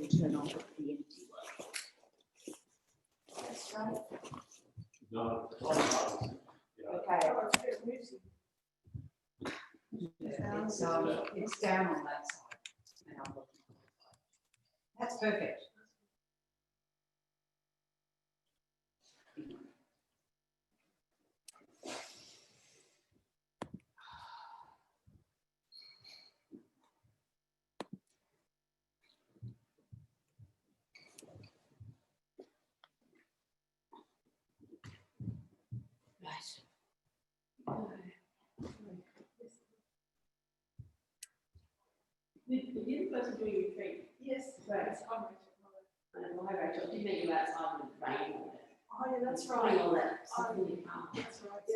can turn off the empty one. That's right. No. Okay. It's down on that side. And I'm looking. That's perfect. Did you first do your retreat? Yes. Right. Why, Rachel? Did you mean about time with rain on it? Oh, yeah, that's right. All that. That's right, yeah.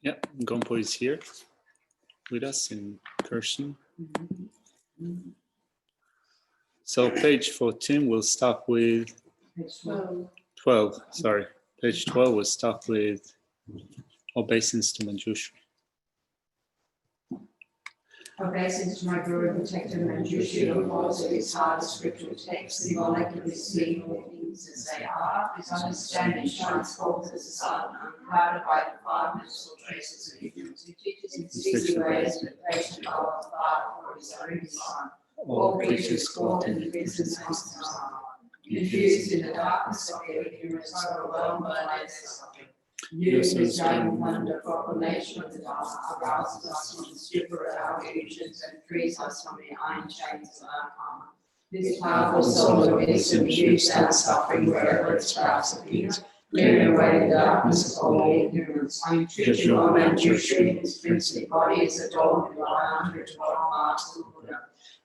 Yeah, Gompo is here with us in person. So page 14 will start with 12, sorry. Page 12 will start with obeisance to Manjushri. Obeisance to my Guru and protector Manjushri, who holds at his heart the scriptural text, symbolically seeing all things as they are. His understanding shines forth as the sun, unclouded by the darkness or traces of ignorance. He teaches in 60 ways with patient love of the Father for his only Son. All creatures caught in the business of his heart, confused in the darkness of their ignorance, overwhelmed by their suffering. You, his guiding wonder, proclamation of the Dharma, arouses us from the stupor of our illusions and frees us from the iron chains of our karma. This powerful soul of wisdom views our suffering wherever its sprouts appears, clearing away the darkness of all ignorance. True of Manjushri, his princely body is adorned with 112 marks of the Buddha,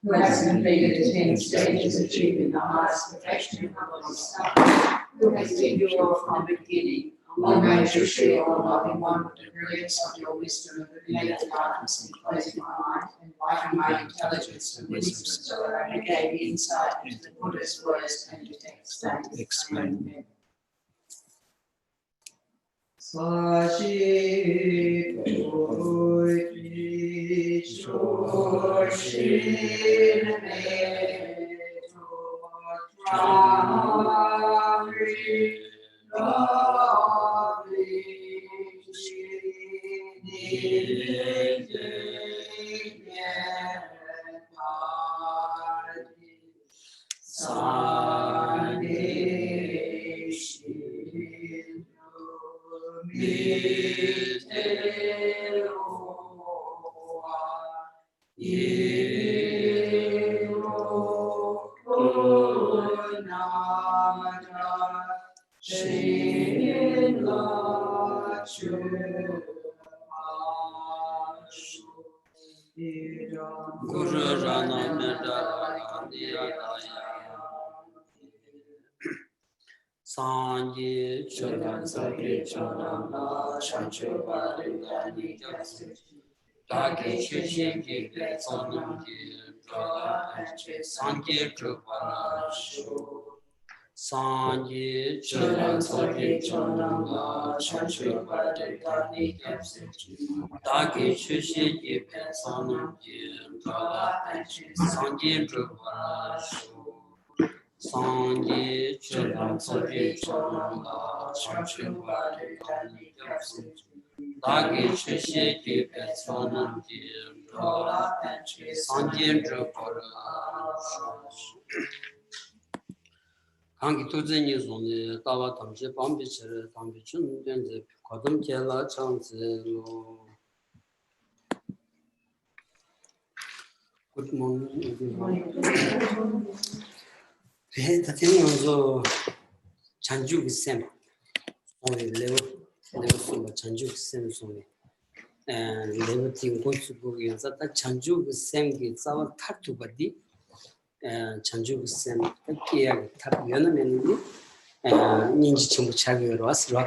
who has completed the 10 stages, achieving the highest perfection of his stuff, who has been pure from the beginning. O Manjushri, O loving one, with the brilliance of your wisdom, illuminate the darkness and closing my mind, enlighten my intelligence and wisdom, so that I may gain insight into the Buddha's words and detect explain. Sashi Puri Shoshin Meto Tramri Sanje Choran Sage Choran La Chancho Badingani dāgī chūshī jīpē sōnam jī dōlā pēchē sāngī chūpārā shū sāngī chūlā sōjī chōnam lā chāchū pātē dāni kyabsē dāgī chūshī jīpē sōnam jī dōlā pēchē sāngī chūpārā shū sāngī chūlā sōjī chōnam lā chāchū pātē dāni kyabsē dāgī chūshī jīpē sōnam jī dōlā pēchē sāngī chūpārā shū kāngi tūzhēngi zhōngi dāwā tāngshē bāmbi chērē tāmbi chūn dēnzē kōdam kēlā chāngzē lō. Good morning, everyone. Tā tēngi ngā chanju ki sēm sōngi lewa sōngi chanju ki sēm sōngi lewa tīng gōtsu gōgi yōnsa tā chanju ki sēm ki tsāwa thārtu badi chanju sem kiya thap yona menni ninji chimbu chagyo wasra.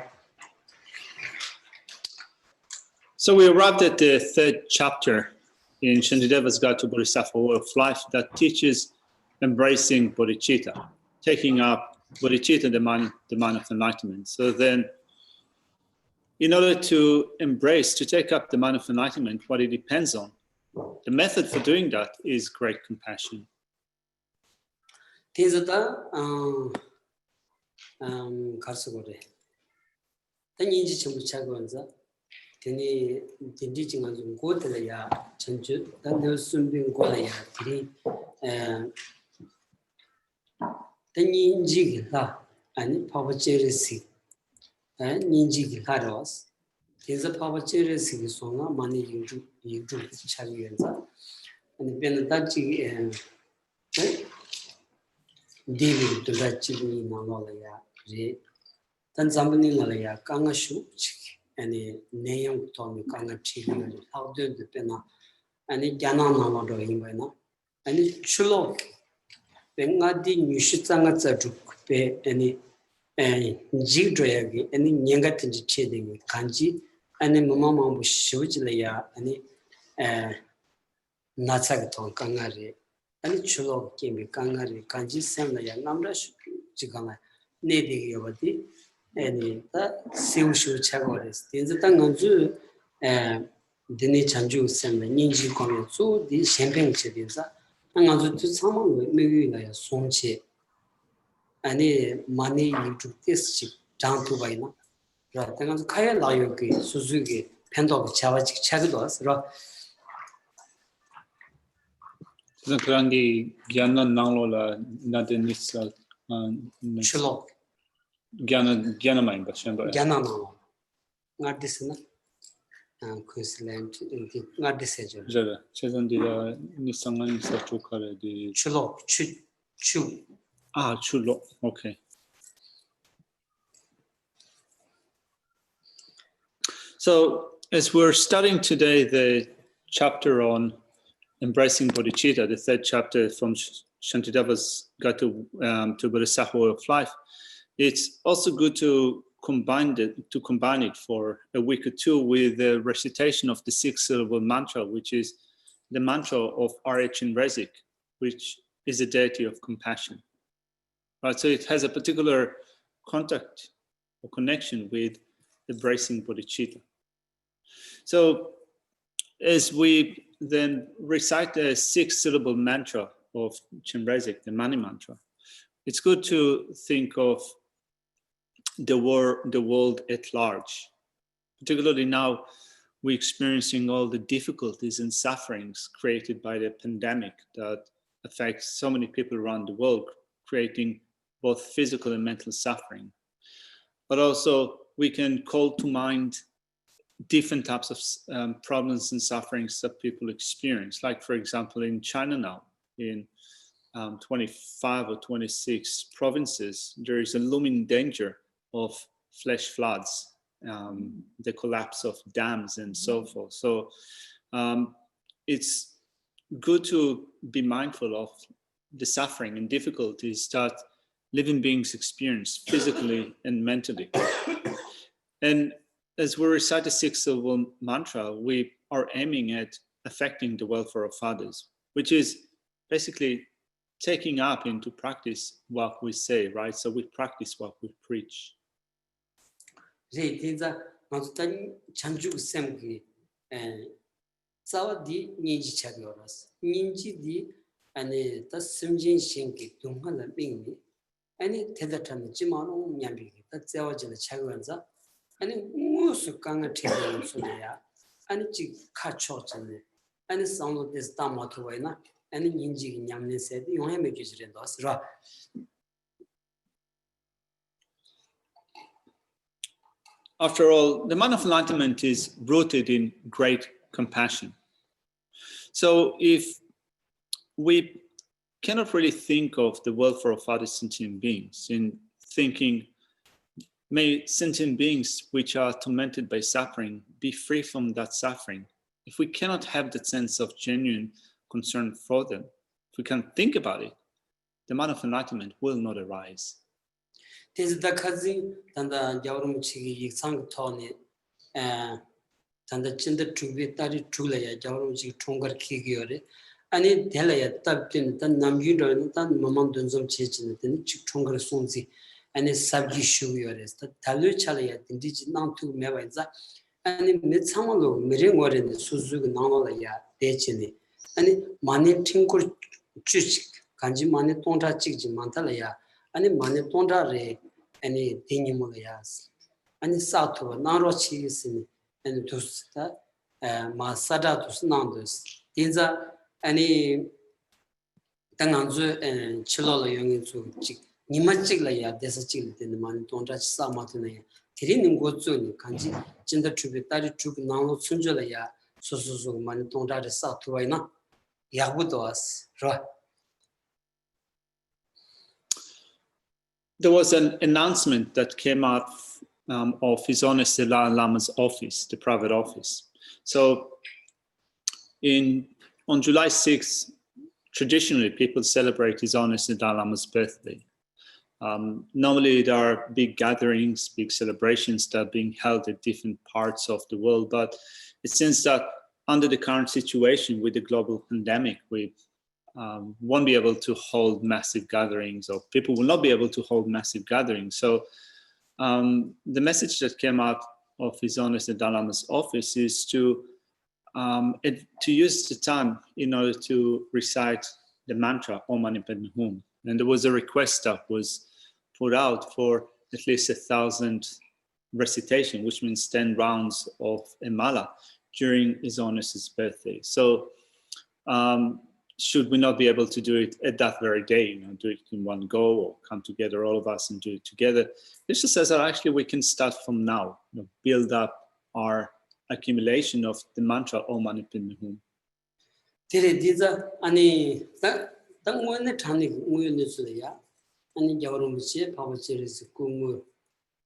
So we arrived at the third chapter in Shantideva's Guide to Bodhisattva Way of Life that teaches embracing bodhicitta, taking up bodhicitta, the mind of enlightenment. So then, in order to embrace, to take up the mind of enlightenment, what it depends on, the method for doing that is great compassion. Tezada 가르쳐거래. 단인지 전부 차고한자. 되니 딘디징한 좀 고들이야. 전주 단들 순빈 고라야. 들이 단인지가 아니 파버체르시. 닌지기 하러스. 그래서 파버체르시 소나 많이 유주 차고한자. 아니 변은 단지 David Durachi Malaya, then somebody Malaya, Kanga Shu, and Nayam Tommy Kanga Chili, how do the penna, and a Gana Namado Imbana, and it Chulo. Bengadi Nushitanga Tuk, any Jigdragi, any Yangatin Cheding, Kanji, and a Mamma was Shujlaya, any Natsagaton Kangari. And chulo came Kangari, Kanji Samaya, Namrash, Chigana, Nedi Yavati, and Siushu Chagores. In the Tanganju, Dini Chanju Sam, Ninji Komitsu, the Champagne Chedinza, and also to someone maybe like a Sonche, and a money you took this chip down to Vaina. Rather, Kaya Layoki, Suzuki, Pendok, Chavach Chagados, Krangi Gyana Nanglola Nadenisa Chilo, Gyana Mind, but Shamba. Gyana, not this, Queensland, not this age. Jada, Chesan did a Nisangan Satukara, the Chilo, Chu. Ah, Chulo, okay. So, as we're studying today the chapter on embracing bodhicitta, the third chapter from Shantideva's Guide to Bodhisattva Way of Life, it's also good to combine it for a week or two with the recitation of the 6-syllable mantra, which is the mantra of R.H. Inrezik, which is the deity of compassion. Right, so it has a particular contact or connection with embracing bodhicitta. So as we then recite the 6-syllable mantra of Chenrezig, the Mani mantra, it's good to think of the world at large. Particularly now, we're experiencing all the difficulties and sufferings created by the pandemic that affects so many people around the world, creating both physical and mental suffering. But also, we can call to mind different types of problems and sufferings that people experience. Like, for example, in China now, in 25 or 26 provinces, there is a looming danger of flash floods, the collapse of dams and so forth. So it's good to be mindful of the suffering and difficulties that living beings experience physically and mentally. And as we recite the 6-syllable mantra, we are aiming at affecting the welfare of others, which is basically taking up into practice what we say, right? So we practice what we preach. 제 진짜 맞다 찬주 셈기 자와디 니지 차려라스 니지디 아니 더 심진 신기 동한의 밍미 아니 대다탄 지만오 냠비기 더 자와지의 차고면서 아니 무슨 강을 ठे는 소리야 아니 지 카초잖아 아니 상도 데스 담마토와이나 아니 인지기 냠네세디 용해 메기지렌도스라 After all, the man of enlightenment is rooted in great compassion. So if we cannot really think of the welfare of other sentient beings in thinking, may sentient beings which are tormented by suffering be free from that suffering. If we cannot have that sense of genuine concern for them, if we can't think about it, the man of enlightenment will not arise. 데즈다 카지 단다 야오름 치기 익상 토니 단다 진짜 주비 따리 줄래야 야오름 치기 총거 키기요레 아니 델라야 답진 단 남유로 단 마만 돈좀 치치는 된 총거 손지 아니 sabgi shuyores ta talu chalaya dindi nang tu mewaza ani mitsamalo miringore suzu nangala ya dechini ani mani tingkur chuchik kanji mani tonda chikji mantala ya ani mani tonda re ani dinimula yas ani satu naro chigisini ani tusta ma sada tus nandos dinza ani tanganzu chilola yongin zu chik 니마직라야 대사직일 때는 많이 돈자 싸마드네 드리는 곳은 간지 진짜 주비 딸이 주 나로 순절이야 소소소 많이 돈자를 싸투와이나 야구도 왔어. There was an announcement that came out of His Holiness the Dalai Lama's office, the private office. So on July 6th, traditionally people celebrate His Holiness the Dalai Lama's birthday. Normally there are big gatherings, big celebrations that are being held at different parts of the world, but it seems that under the current situation with the global pandemic, we won't be able to hold massive gatherings, or people will not be able to hold massive gatherings. So the message that came out of His Holiness the Dalai Lama's office is to use the time in order to recite the mantra Om Mani Padme Hum. And there was a request that was put out for at least 1,000 recitation, which means 10 rounds of a mala during His Holiness's birthday. So should we not be able to do it at that very day, do it in one go, or come together, all of us, and do it together? This just says that actually we can start from now, build up our accumulation of the mantra Om Mani Padme Hum. 당원의 단위 우연이서야 아니 겨울음치 바보치르스 꿈무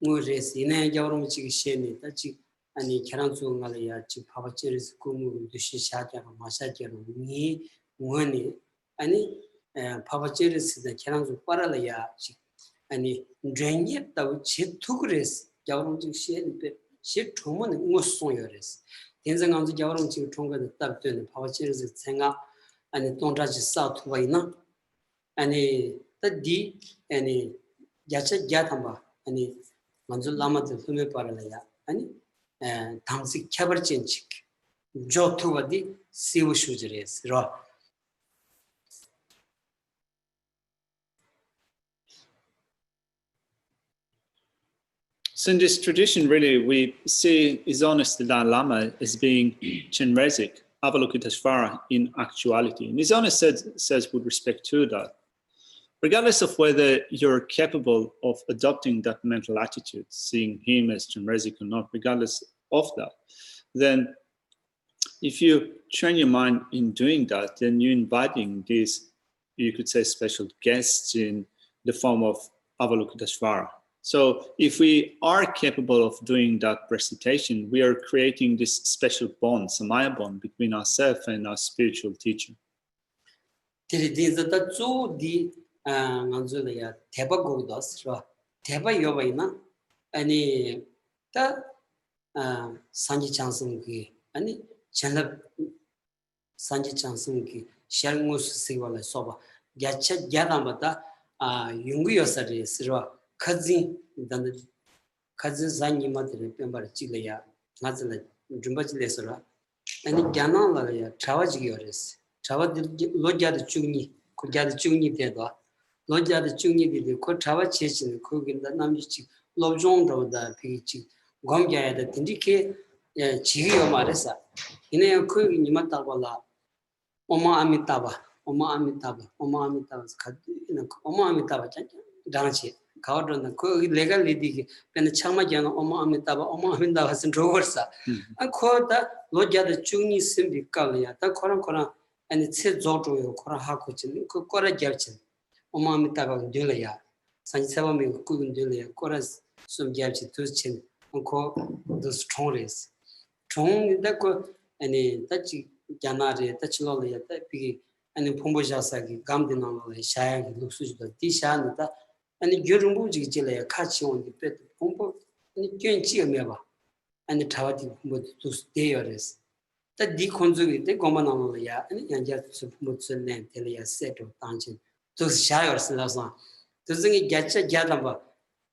무레스 이내 겨울음치 시에니 따지 아니 계란수응알이야 지 바보치르스 꿈무 두시 샤자가 마사지로 니 원이 아니 바보치르스의 계란수 빨아라야 아니 쟁이다고 제투그레스 겨울음치 시에니 시 총문은 무송여레스 된장강지 겨울음치 총거는 답되는 바보치르스 생각 아니 돈자지 싸투와이나 아니 따디 아니 야차 야탐바 아니 먼저 라마드 흐메 빠라야 아니 당식 캬버진치 조투와디 시우슈즈레스 라. So in this tradition, really, we see His Holiness the Dalai Lama as being Chenrezig, Avalokiteshvara in actuality. And His Holiness says with respect to that, regardless of whether you're capable of adopting that mental attitude, seeing Him as Chenrezig or not, regardless of that, then if you train your mind in doing that, then you're inviting these, you could say, special guests in the form of Avalokiteshvara. So if we are capable of doing that recitation, we are creating this special bond, samaya bond, between ourselves and our spiritual teacher. chenla sanji chansum ki sharngus siwala soba gacha gyadamata yungu yosari sirwa khazin dan khazin zanyi madre pembar chilaya ngazla jumba chilesra ani gyana la ya chawaji yores chawad lojja de chungni ko gyad chungni dedo lojja de chungni de ko chawa chechin ko ginda namji chi lobjong do da pichi gomgya da tindike 지기요 말했어. 이내 그 님한테 봐라. 엄마 아미타바. 엄마 아미타바. 엄마 아미타바. 가는 엄마 아미타바 짠. 당시 가오던 그 레갈 리디기 근데 참마잖아. 엄마 아미타바. 엄마 아미타바 쓴 로버사. 아 코다 로자의 중니 심비깔이야. 다 코랑 아니 체 조조요. 코랑 하고 진. 그 코라 잡친. 엄마 아미타바 들려야. 산세바미 그군 들려야. 코라 숨 잡치 두친. 그 the stories. 총 데코 아니 따치 자나레 따치로야 따피 아니 폼보자사기 감디나로에 샤야기 룩수지도 디샤는다 아니 겨rum부지 지레야 같이 온디 페 폼보 아니 괜치메바 아니 타와디 폼보도 스테어레스 따 디콘조기 데 고마나로야 아니 양자스 폼보스네 텔레야 세토 탄친 또 샤여스라서 도승이 갸차 갸담바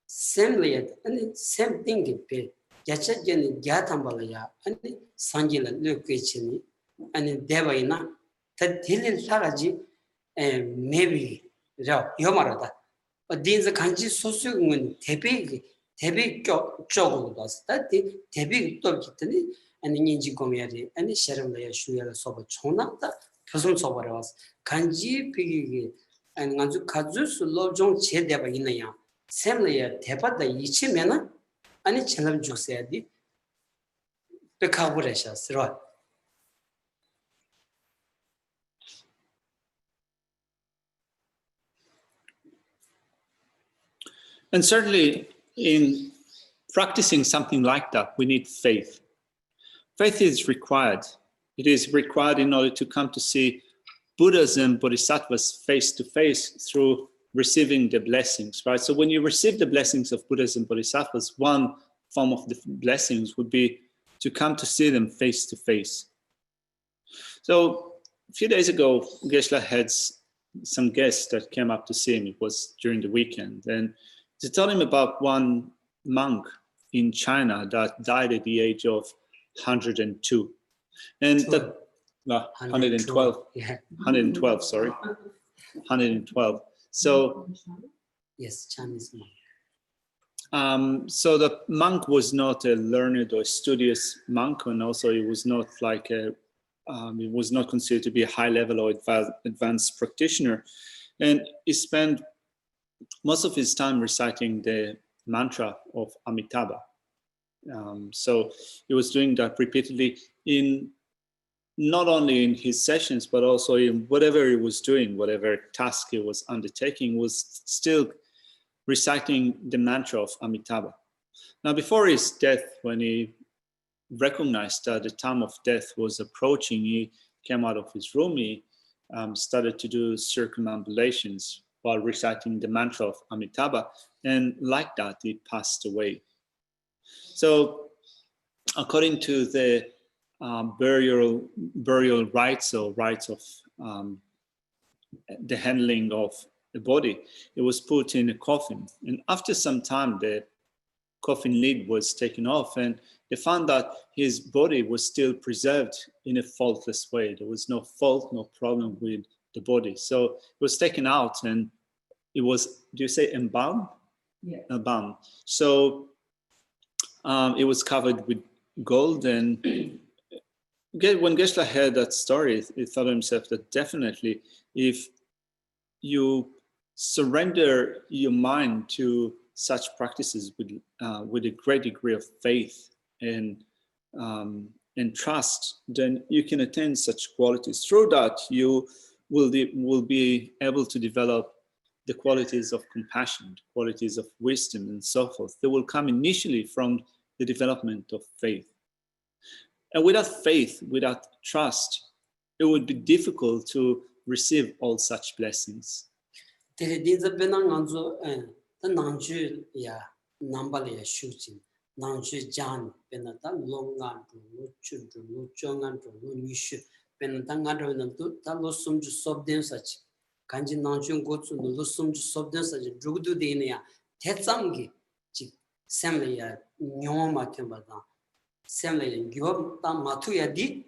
셈레야 아니 셈띵기 페 야차견이 야탐발이야 아니 산지라 르케치니 아니 대바이나 다 딜릴 살아지 메비 저 요마라다 어딘지 간지 소수는 대비 쪽으로 봤다 대비 또 기더니 아니 인지 고미야리 아니 셔름라야 슈야라 소바 총나다 무슨 소바라 왔어 간지 비기 아니 간주 가주스 로종 제대바 있나야 셈레야 대바다 이치면은 아니 챌럼 주세야디 백하고래샤 스로 And certainly in practicing something like that, we need faith. Faith is required. It is required in order to come to see Buddhas and Bodhisattvas face to face through receiving the blessings, right? So when you receive the blessings of Buddhas and Bodhisattvas, one form of the blessings would be to come to see them face to face. So a few days ago, Geshe had some guests that came up to see him. It was during the weekend. And to tell him about one monk in China that died at the age of 102. And that, 112. Yeah. 112, sorry. 112. So, yes, Chinese monk. So the monk was not a learned or studious monk, and also he was not like he was not considered to be a high level or advanced practitioner. And he spent most of his time reciting the mantra of Amitabha. So he was doing that repeatedly not only in his sessions, but also in whatever he was doing, whatever task he was undertaking, was still reciting the mantra of Amitabha. Now, before his death, when he recognized that the time of death was approaching, he came out of his room, he started to do circumambulations while reciting the mantra of Amitabha, and like that, he passed away. So, according to the burial rites or rites of the handling of the body, it was put in a coffin. And after some time, the coffin lid was taken off, and they found that his body was still preserved in a faultless way. There was no fault, no problem with the body. So it was taken out, and it was, do you say embalmed? Yeah. Embalmed. So it was covered with gold. And when Geshe heard that story, he thought to himself that definitely if you surrender your mind to such practices with a great degree of faith and trust, then you can attain such qualities. Through that, you will be able to develop the qualities of compassion, qualities of wisdom, and so forth. They will come initially from the development of faith. And without faith, without trust, it would be difficult to receive all such blessings. Nanchu Jan, Penata, Longan, Luchu, Luchongan, Lunishu, Penatanga, Talosum to sob them such. Kanji Nanchun goes to Lusum to sob them such. Drudu Denia, Tetsamgi, Semlea, Nyoma Kembada, Semlea, give up Matuya di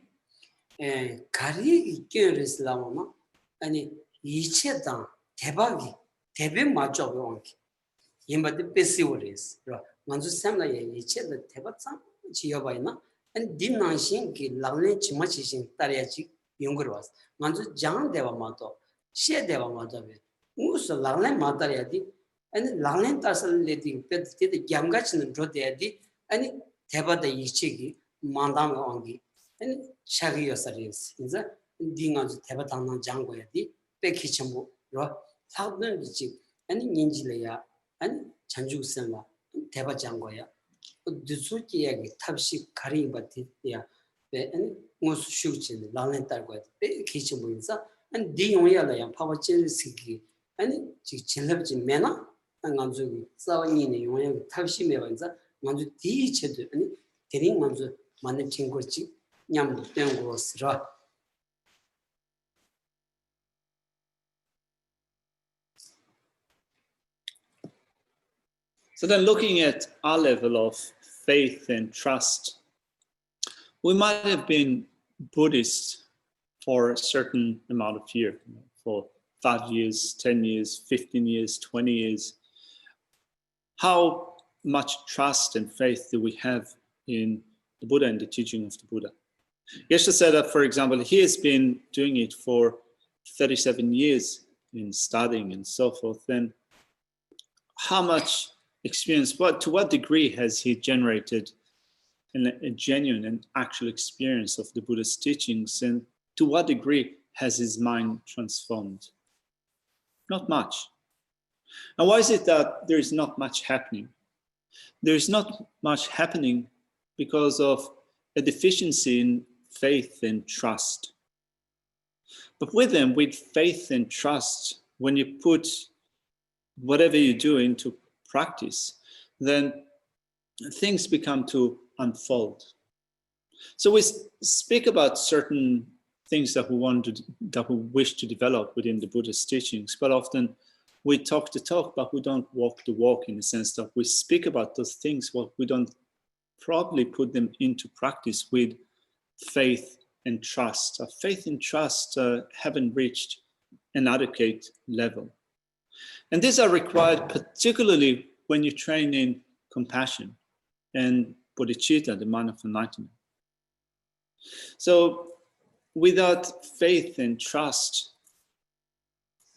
Kari Geris Lamama, and Ichetan, Tebagi, Tebe Majob. Yemba the Pesiores, Manzu Samla, each the Tebatsan, Chiabaina, and Dinashin, Lane Chimachin, Tariachi, younger was. Manzu Jan Devamato, She Devamato, Mus Lane Matariadi, and Lane Tassel letting pet the Yamgachin and Drotiadi, and Teba the Ichigi, Mandam Ongi, and Shaggy Saris, in the Dingas Tebatana Jangoyadi, Pekichambo, Southern Chip, and Ninjilea. And Chanju Sema, Tebajangoya. Duzuki Tabshi Karim Batia, and most shooting, Lalentargo, kitchen winsa, and Dioyala and Power Siki, and Chilabji Mena, and Manzu, Zawini, Tabshi Mevanza, Manzu teach it, and Tering Manzu, Manatingochi, Yam Dengos Ra. So then looking at our level of faith and trust, we might have been Buddhist for a certain amount of years, for 5 years, 10 years, 15 years, 20 years. How much trust and faith do we have in the Buddha and the teaching of the Buddha? Geshe said that, for example, he has been doing it for 37 years in studying and so forth. Then how much experience, to what degree has he generated a genuine and actual experience of the Buddha's teachings, and to what degree has his mind transformed? Not much. And why is it that there is not much happening? There is not much happening because of a deficiency in faith and trust. But with faith and trust, when you put whatever you do into practice, then things become to unfold. So we speak about certain things that we wish to develop within the Buddha's teachings, but often we talk the talk, but we don't walk the walk, in the sense that we speak about those things, but we don't probably put them into practice with faith and trust. Our faith and trust haven't reached an adequate level. And these are required particularly when you train in compassion and bodhicitta, the mind of enlightenment. So without faith and trust,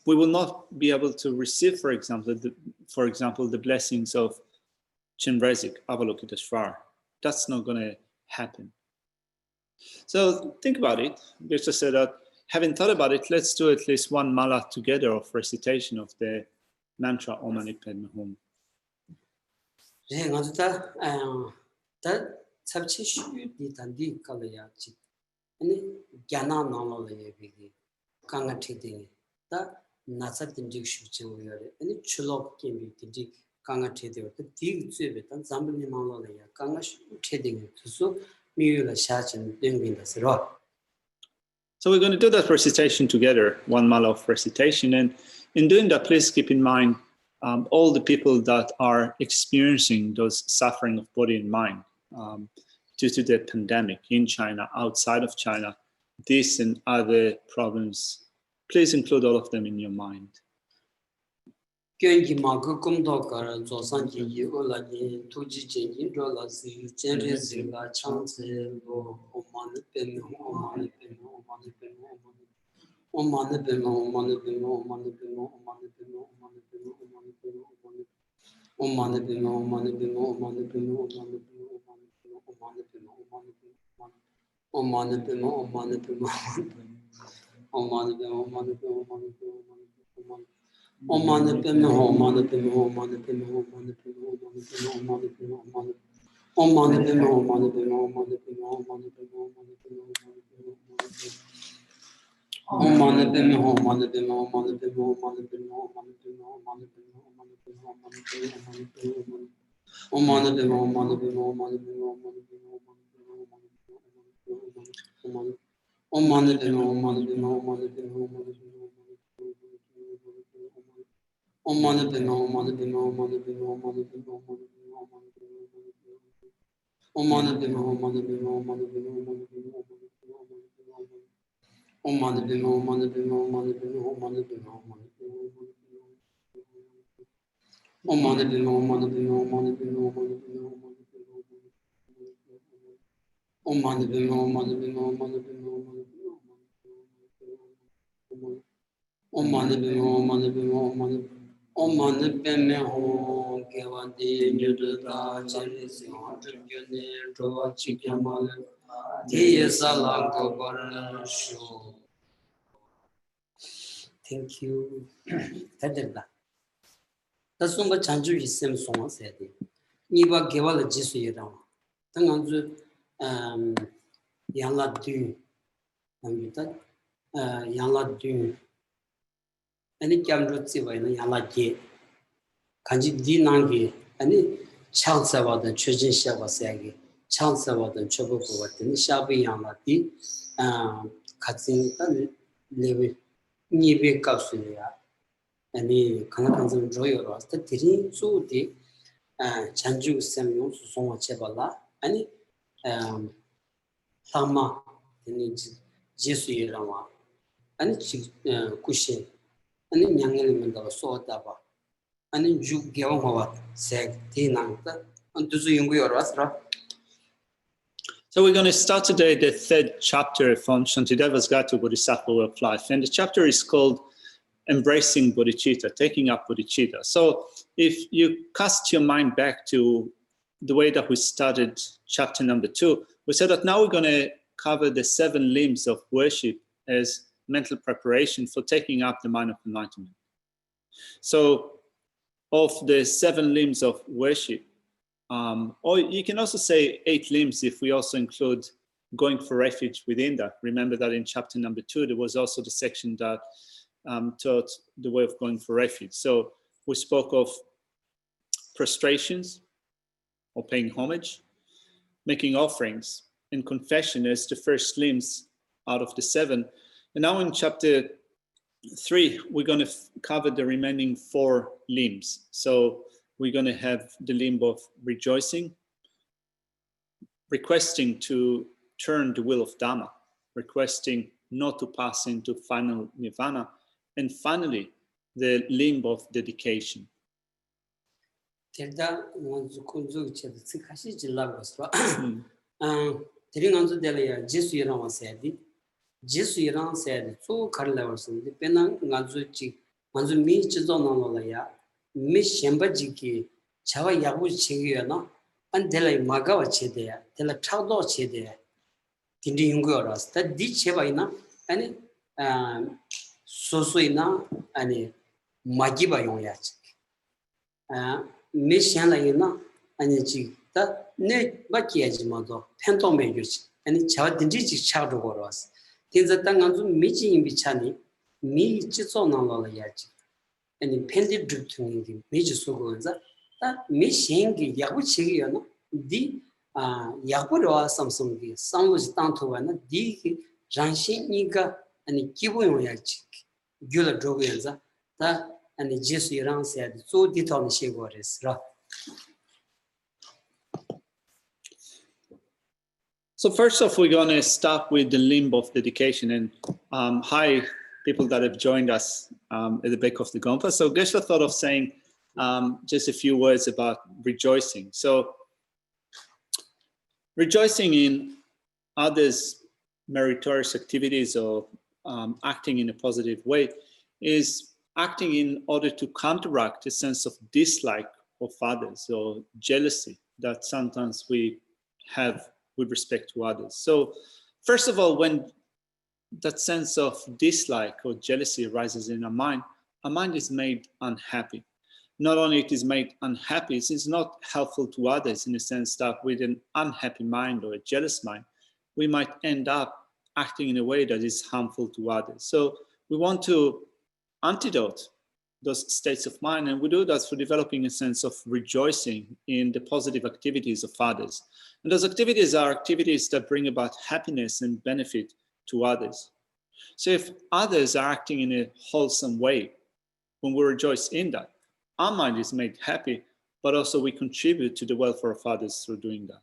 we will not be able to receive, for example, the blessings of Chenrezig, Avalokiteshvara. That's not going to happen. So think about it. Geshe said that, having thought about it, let's do at least one mala together of recitation of the mantra Om Mani Padme Hum. So we're going to do that recitation together, one mala of recitation. And in doing that, please keep in mind all the people that are experiencing those suffering of body and mind due to the pandemic in China, outside of China, this and other problems. Please include all of them in your mind. Om Mani Padme Hum, Mani Padme Hum, Mani Padme Hum, Mani Padme Hum, Om Mani Padme Hum, Mani Padme Hum, Mani Padme Hum, Mani Padme Hum, Om Mani Padme Hum, Mani Padme Hum, Mani Padme Hum, Mani Padme Hum, Om Mani Padme Hum, Mani Padme Hum, Mani Padme Hum, Mani Padme Hum, Om Mani Padme Hum, Mani Padme Hum, Mani Padme Hum, Mani Padme Hum, Om Mani Padme Hum, Mani Padme Hum, Mani Padme Hum, Mani Padme Hum, Om Mani Padme Hum, Mani Padme Hum, Mani Padme Hum, Om Mani Padme Hum, Mani Padme Hum, Mani Om Mani Padme Hum, Kevandi Nyuduta Cherisi Hantryone Trova Chikyamal Diye Salam Koparashu. Thank you. Tadilla. Tasumba Chanju Isem Soma said. Niba Gevala Jisu Yedam. Tanganzu Yanla Du. Yanla Du. Any Kamrutsi Vina Yanla Ge. Kanji Di Nangi. Any chance about the Chujin Shava Sagi. Chance about the Choboku, and Shabi Yanla Di. Katzin Levi Nibi Kapsulia. Any Kanakan Joy was the Tirin so the Chanju Samuel Soma Chebala. Any Tama, any Jesu Rama. Any Kushin. Any young element of Sotaba. Any Ju Gavawat said Tinanta and Tuzu Yungu or Rastra. So we're going to start today the third chapter from Shantideva's Guide to Bodhisattva Way of Life. And the chapter is called Embracing Bodhicitta, Taking Up Bodhicitta. So if you cast your mind back to the way that we started chapter number 2, we said that now we're going to cover the 7 limbs of worship as mental preparation for taking up the mind of enlightenment. So of the 7 limbs of worship, or you can also say 8 limbs if we also include going for refuge within that. Remember that in chapter number 2, there was also the section that taught the way of going for refuge. So we spoke of prostrations or paying homage, making offerings, and confession as the first limbs out of the 7. And now in chapter 3, we're going to cover the remaining 4 limbs. So we're going to have the limb of rejoicing, requesting to turn the will of Dhamma, requesting not to pass into final nirvana, and finally, the limb of dedication. Telda Kunzu Tsikashi Jilabaswa. Tiringanzu Delia, Jesu Yaran said, Jesu Yaran said, so Karlavers, the Penang Ganzuchi, Manzu Mi Chizonolaya, Miss Shembajiki, Chava Yabu Chigiana, and Dela Magawa Chedea, Dela Trado Chedea, Tindi Yungoras, that did Chevaina, and Sosuina, and Magiba Yongyach. Miss Shanlayina, and that ne Bakiajimado, Pento Majors, and it's Chadinji Chado was. Things that Tanganzu Michi in Bichani, me Chizonala Yachi. And in pended drip to the major Sugonza, that Mishingi Yabuchiana, the Yakura Samsung, some was down to one, the Ranshin Niga and Kibu Yachi, Gula Drogenza, that and the Jesu Yaran said, so did on the Shigores. So first off, we're going to start with the limb of dedication. And hi, people that have joined us at the back of the Gompa. So Geshe thought of saying just a few words about rejoicing. So rejoicing in others' meritorious activities or acting in a positive way is acting in order to counteract a sense of dislike of others or jealousy that sometimes we have with respect to others. So first of all, when that sense of dislike or jealousy arises in our mind is made unhappy. Not only it is made unhappy, it is not helpful to others in the sense that with an unhappy mind or a jealous mind, we might end up acting in a way that is harmful to others. So we want to antidote those states of mind. And we do that through developing a sense of rejoicing in the positive activities of others. And those activities are activities that bring about happiness and benefit to others. So if others are acting in a wholesome way, when we rejoice in that, our mind is made happy, but also we contribute to the welfare of others through doing that.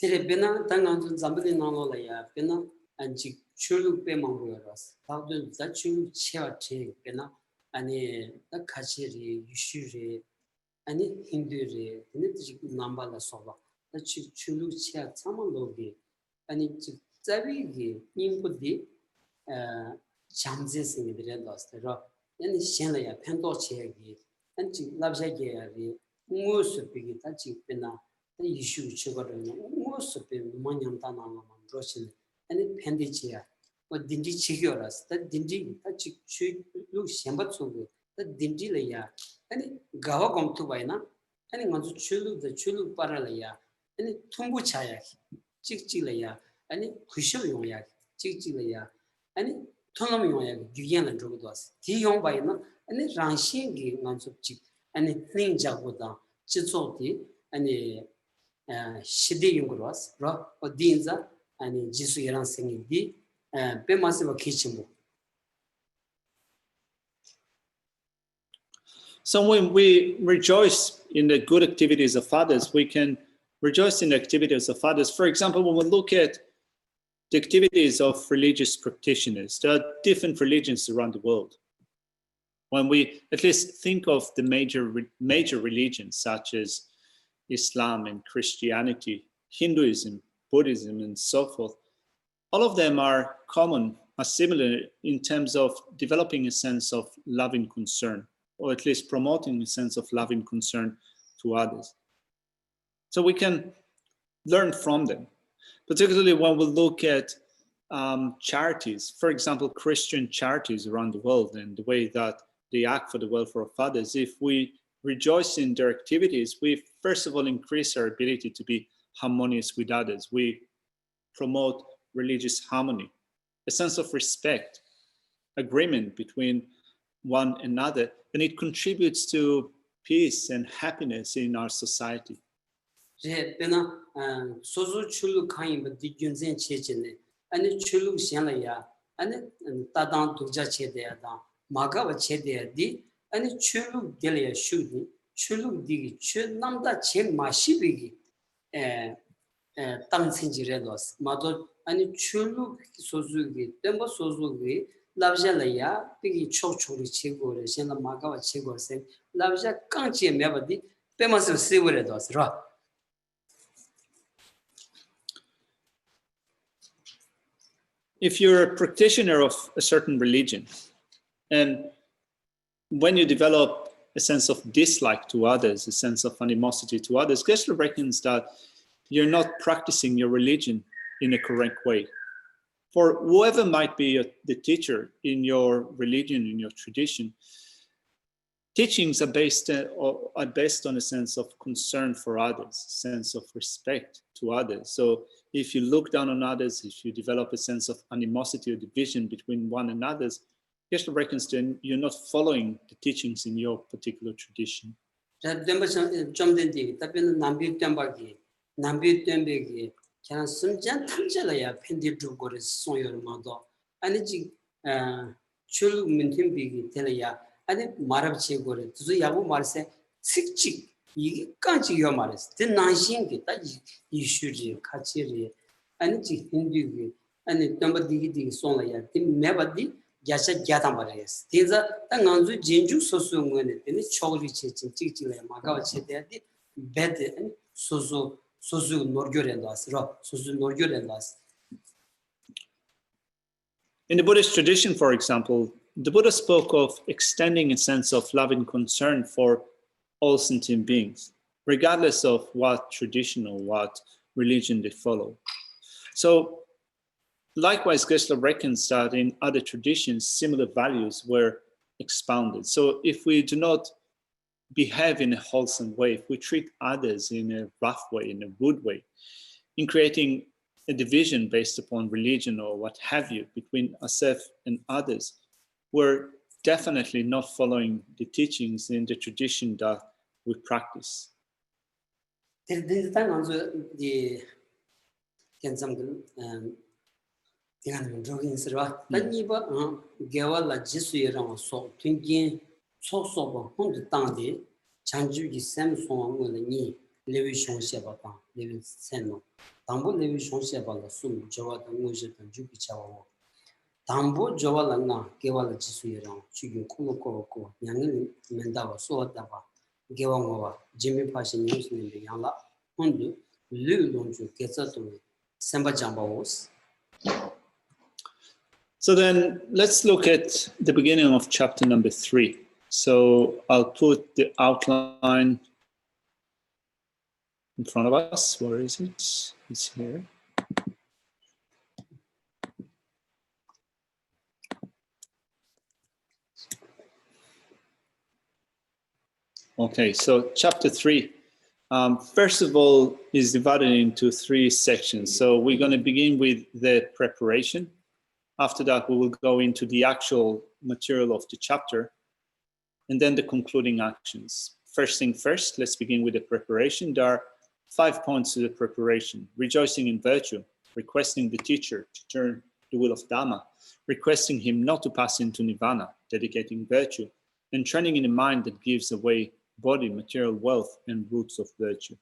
Tire bena tangan zambadi nalo la ya bena anji chulu pe mangoras. Tawdun za chulu chia te bena ani da kachiri yushuri ani hindure ni tiji namba la soba. Da chulu chia samalogi ani zabi gi input jamze singi dire doste ro yani shenla ya pendo chia gi anji labja ge ya ri musu pigi ta chi bena issue chigorno musu pe manyanta na ma roshin ani pendichia o dinji chigyoras ta dinji ta chi lu shemba tsugu ta dinji le ya ani gawa gomtu baina ani ngazu chulu para le ya ani tumbu chaya chikchi le ya ani khushu yong ya chikchi le ya ani thonom yong ya gyyen la drogo dos ti yong baina ani rangshin gi ngazu chik ani thing jagoda chizoti ani shidi yungros ro odinza ani jisu yaran singi di pe masiva kichimbo. So when we rejoice in the good activities of others, we can rejoice in the activities of others. For example, when we look at the activities of religious practitioners, there are different religions around the world. When we at least think of the major religions such as Islam and Christianity, Hinduism, Buddhism, and so forth, all of them are similar in terms of developing a sense of loving concern, or at least promoting a sense of loving concern to others. So we can learn from them, particularly when we look at charities, for example, Christian charities around the world and the way that they act for the welfare of others. If we rejoice in their activities, we first of all increase our ability to be harmonious with others. We promote religious harmony, a sense of respect, agreement between one another, and it contributes to peace and happiness in our society. Sozu chulu kain ba di gyunzen chechene ani chulu shenla ya ani tadang durja chede ya da maga ba chede ya di ani chulu dele ya shudi chulu digi chul namda che mashibigi tangsin jire dos mado ani chulu sozu gi tembo sozu gi labja la ya pigi chok chori chego re shenla maga ba chego se labja kangche meba di pemas sewere dos ra. If you're a practitioner of a certain religion, and when you develop a sense of dislike to others, a sense of animosity to others, Geshe reckons that you're not practicing your religion in a correct way. For whoever might be the teacher in your religion, in your tradition, teachings are based on a sense of concern for others, a sense of respect to others. So if you look down on others, if you develop a sense of animosity or division between one and others, Geshe reckons then you're not following the teachings in your particular tradition. 이게 까지요 말했어. 대난신게 다 이슈지 같이리 아니지 힌두기 아니 담바디기 손라야 팀메바디 야샤 야다 말했어. 대자 땅안주 진주 소수응원에 되는 초리 체치 찍찍래 마가와 체대디 베드 아니 소수 노르교렌다스로 소수 노르교렌다스. In the Buddhist tradition, for example, the Buddha spoke of extending a sense of loving concern for all sentient beings, regardless of what tradition or what religion they follow. So likewise, Geshe reckons that in other traditions, similar values were expounded. So if we do not behave in a wholesome way, if we treat others in a rough way, in a rude way, in creating a division based upon religion or what have you between ourselves and others, we're definitely not following the teachings in the tradition that we practice. Dinza ta nganzu di kenzam dengan jogging serba tani ba gewa la jisu yerang so tingin so so ba hund tang de chanju gi sem so ngo le ni lewi shong se ba ta lewi sen no tambo lewi shong se ba la sum jowa da ngo je ta ju gi chawa tambo jowa la na gewa la jisu yerang chu gi ko ko yang menda ba so da ba gewa ngo ba jimi pa shin ni sin de yang la hund lu long ju ke sa to semba jamba was. So then let's look at the beginning of chapter number 3. So I'll put the outline in front of us. Where is it? It's here. Okay, so chapter 3, first of all, is divided into 3 sections. So we're going to begin with the preparation. After that, we will go into the actual material of the chapter, and then the concluding actions. First thing first, let's begin with the preparation. There are 5 points to the preparation: rejoicing in virtue, requesting the teacher to turn the wheel of Dhamma, requesting him not to pass into Nirvana, dedicating virtue, and training in a mind that gives away body, material wealth, and roots of virtue.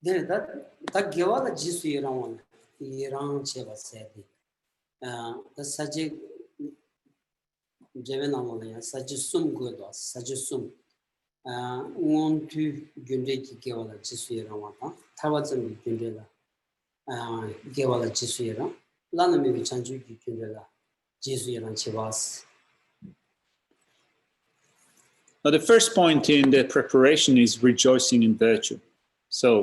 Then that gewala jisu Iran cheva said the saji jevenamolaya sajusum godos sajusum won to gunde ki gewala jisu Iran tawazam gundela gewala jisu Iran lana me chanju ki gundela jisu Iran chevas. Now, the first point in the preparation is rejoicing in virtue. So,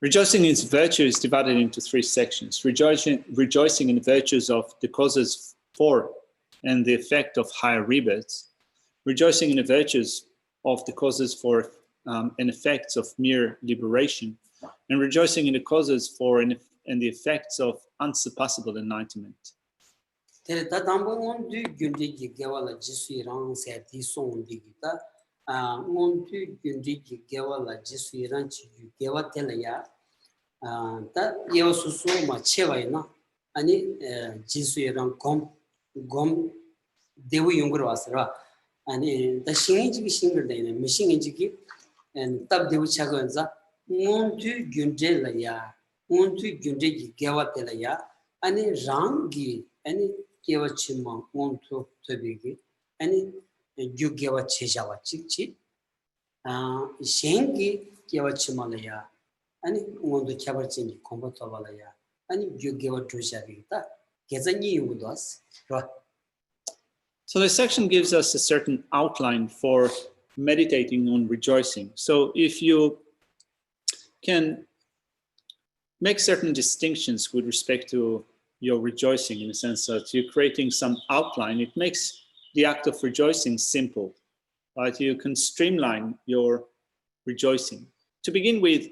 rejoicing in virtue is divided into 3 sections. Rejoicing in virtues of the causes for and the effect of higher rebirths. Rejoicing in the virtues of the causes for and effects of mere liberation. And rejoicing in the causes for and the effects of unsurpassable enlightenment. That number one do Gundi Gawala Jisuiran said this song digita. One to Gundi Gawala Jisuiran you Gawa Telaya. That Yosu Machevaina, Ani Jisuiran Gom Dewi Younger Asra, and the Shinji Singer Day, Machine Injiki, and Tab Dewi Chaganza, one to Gundelaya, one to Gundi Gawa Telaya, Ani Rangi, any Gewachima, one to Tobigi, any Yugawa Chejawa Chichi, Shengi Gewachimalaya. And one to Chabachin, Combotovalaya, and you give a Drushavita, gets a new with us. So the section gives us a certain outline for meditating on rejoicing. So if you can make certain distinctions with respect to your rejoicing, in the sense that you're creating some outline, it makes the act of rejoicing simple, right? You can streamline your rejoicing. To begin with,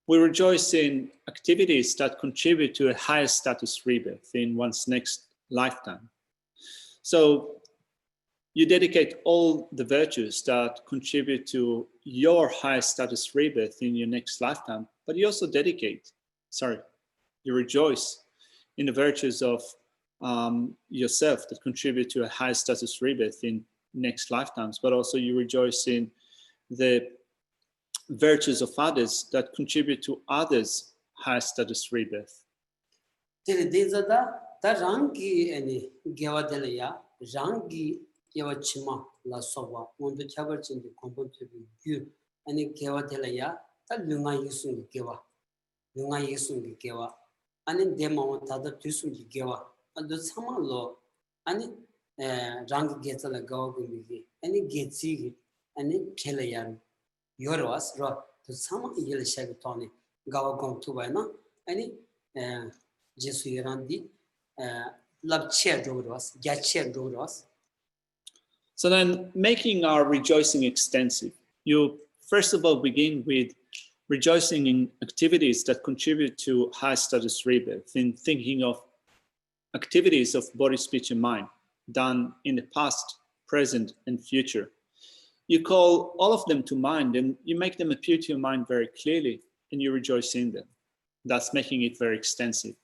we rejoice in activities that contribute to a higher status rebirth in one's next lifetime. So you dedicate all the virtues that contribute to your higher status rebirth in your next lifetime, but you also you rejoice in the virtues of yourself that contribute to a higher status rebirth in next lifetimes, but also you rejoice in the virtues of others that contribute to others' high status rebirth. Rangi any Gawadelaya, Rangi Yavachima, La Sova, one the Chabach in the component to you, any Gawadelaya, that Lunga Yusun Gawa, Lunga Yusun Gawa, and in Demo Tada Tusun Gawa, and the Sama law, any Rangi Getala Gawagumi, any Getsi, any Kelayan. Yoros, to some yellow shagatoni, Gawagom to Vana, any Jesuirandi, love chair doros, Yatcher doros. So then, making our rejoicing extensive, you first of all begin with rejoicing in activities that contribute to high status rebirth, in thinking of activities of body, speech, and mind done in the past, present, and future. You call all of them to mind and you make them appear to your mind very clearly and you rejoice in them, thus making it very extensive.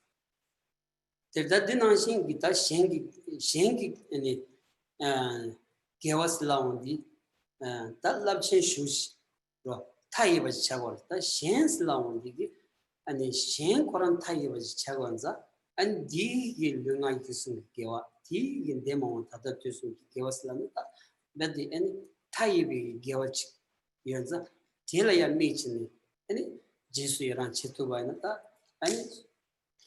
아니 셴 코란 타이버지 차원자 안 디기 르나이 뜻은 개와 디기 데모 다다 뜻은 개와슬라니까 베디 엔 타이비 개와치 연자 딜라야 미치니 아니 지수이란 치토바이나다 아니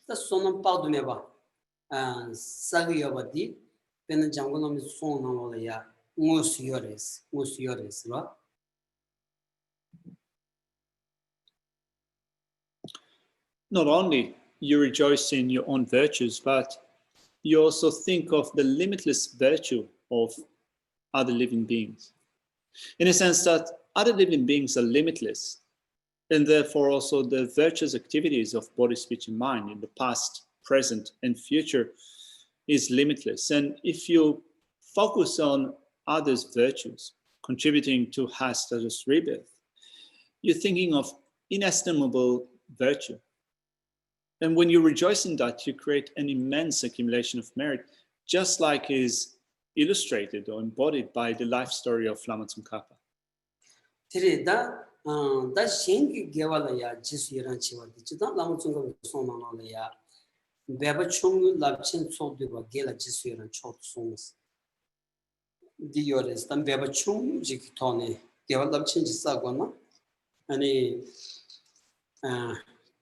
다 소놈 파도네바 아 사기여바디 베는 장고놈이 소나올이야 무스요레스라 Not only you rejoice in your own virtues, but you also think of the limitless virtue of other living beings. In a sense that other living beings are limitless, and therefore also the virtuous activities of body, speech, and mind in the past, present, and future is limitless. And if you focus on others' virtues contributing to Hasta's rebirth, you're thinking of inestimable virtue. And when you rejoice in that, you create an immense accumulation of merit, just like is illustrated or embodied by the life story of Lama Tsongkhapa. Tirida, da shengi gewalaya jisuyiran chiwadi, chida Lama Tsongkhapa sonanalaya, beba chungu labchen tsodiwa gela jisuyiran chod songs. Diyores, dan beba chungu jikitone, gewa labchen jisagwana, ani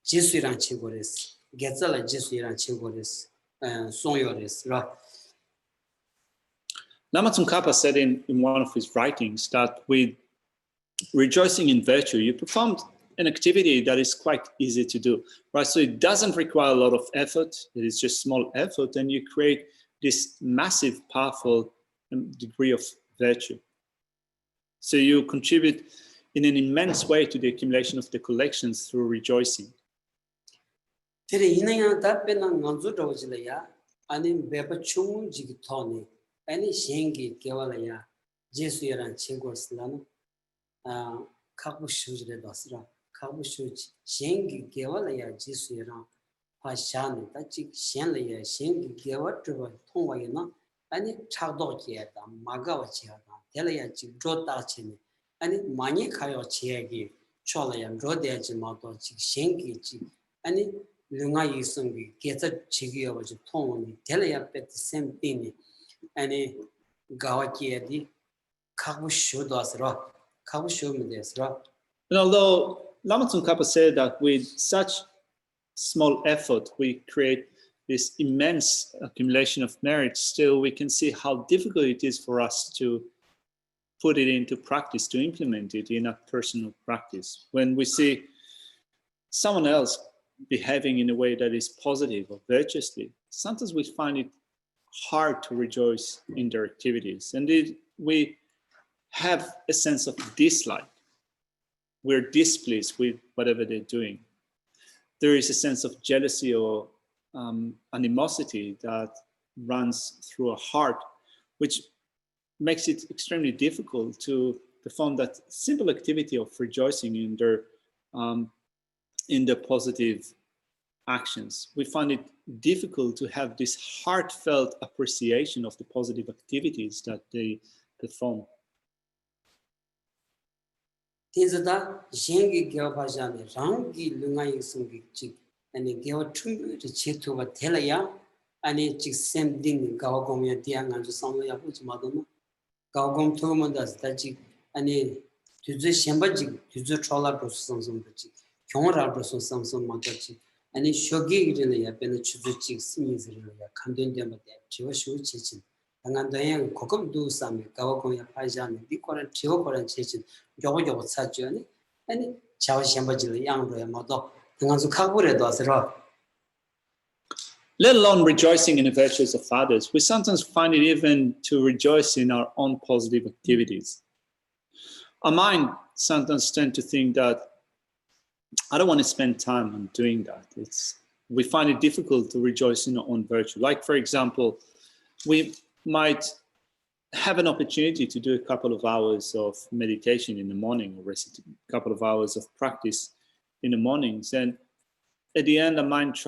jisuyiran chigores, getzala jisuyiran chigores, sonyores, ra. Lama Tsongkhapa said in one of his writings that with rejoicing in virtue, you performed an activity that is quite easy to do, right? So it doesn't require a lot of effort. It is just small effort, and you create this massive, powerful degree of virtue. So you contribute in an immense way to the accumulation of the collections through rejoicing. Any shengi gewalaya jesuyaran chingorslana kabushure dasra kabushu shengi gewalaya jesuyaran pashan tachi shenlaya shengi gewatwa tongwayna ani chagdo kieta magawa chiada telaya chi jota chini ani mani khayo chiegi cholaya rode chi mato chi shengi chi ani lunga yisungi geta chigiyo chi tongni telaya pet same thing. And although Lama Tsongkhapa said that with such small effort we create this immense accumulation of merit, still we can see how difficult it is for us to put it into practice, to implement it in a personal practice. When we see someone else behaving in a way that is positive or virtuously, sometimes we find it hard to rejoice in their activities, and we have a sense of dislike. We're displeased with whatever they're doing. There is a sense of jealousy or animosity that runs through our heart, which makes it extremely difficult to perform that simple activity of rejoicing in their positive actions. We find it difficult to have this heartfelt appreciation of the positive activities that they perform. Tizada jengi gyabajane rangi lungai sungi chik ani gyawa chung to chitu wa telaya ani chik sem ding gawagom ya diang anju samlo ya puch madoma gawagom thumandas da chik ani tuzu shemba chik tuzu chola prosam sam chik kyonra prosam sam mata chik ani shogi gine ya pen chuzu chik simis ya khandon de mate chiwa shu chichin angan doyan kokom du sami gawagom ya pajane dikoran chiwa koran chichin 요거 사주니 아니 자원 셴바질 양로야 모두 등한수 카고레도 하세요. Let alone rejoicing in the virtues of others, we sometimes find it even to rejoice in our own positive activities. Our mind sometimes tend to think that I don't want to spend time on doing that. we find it difficult to rejoice in our own virtue. Like, for example, we might have an opportunity to do a couple of hours of meditation in the morning, or a couple of hours of practice in the mornings. And at the end, I might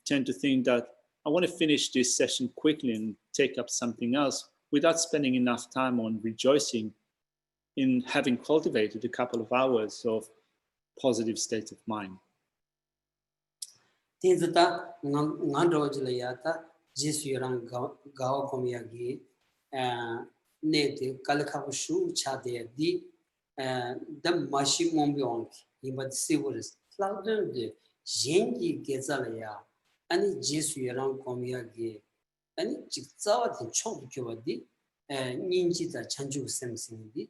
tend to think that I want to finish this session quickly and take up something else without spending enough time on rejoicing in having cultivated a couple of hours of positive state of mind. Tinzata ngandrojlayata jisuyang gawa komyagi nete kalakabushu chade di the mashi mombyong imad siburis clouded de jengi gezalaya ani jisuyang komyagi ani chikzawa chong kyobadi ninji da chanju semsindi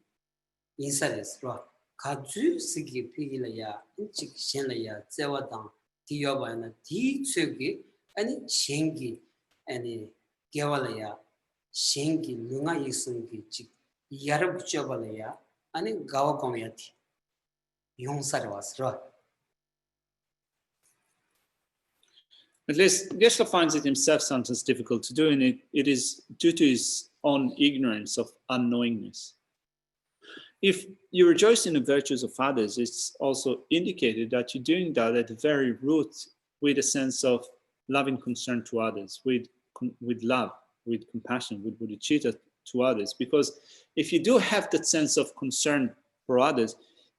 insares ro kadzu sigi pigilaya chik shenlaya zewadang Tiyobana di tsugi ani shengi ani gewalaya shengi lunga yisungi chik yarab chobalaya ani gawa komyati yongsarwasra. At least Geshe finds it himself sometimes difficult to do, and it is due to his own ignorance of unknowingness. If you rejoice in the virtues of others, it's also indicated that you're doing that at the very root with a sense of loving concern to others, with love, with compassion, with bodhicitta to others. Because if you do have that sense of concern for others,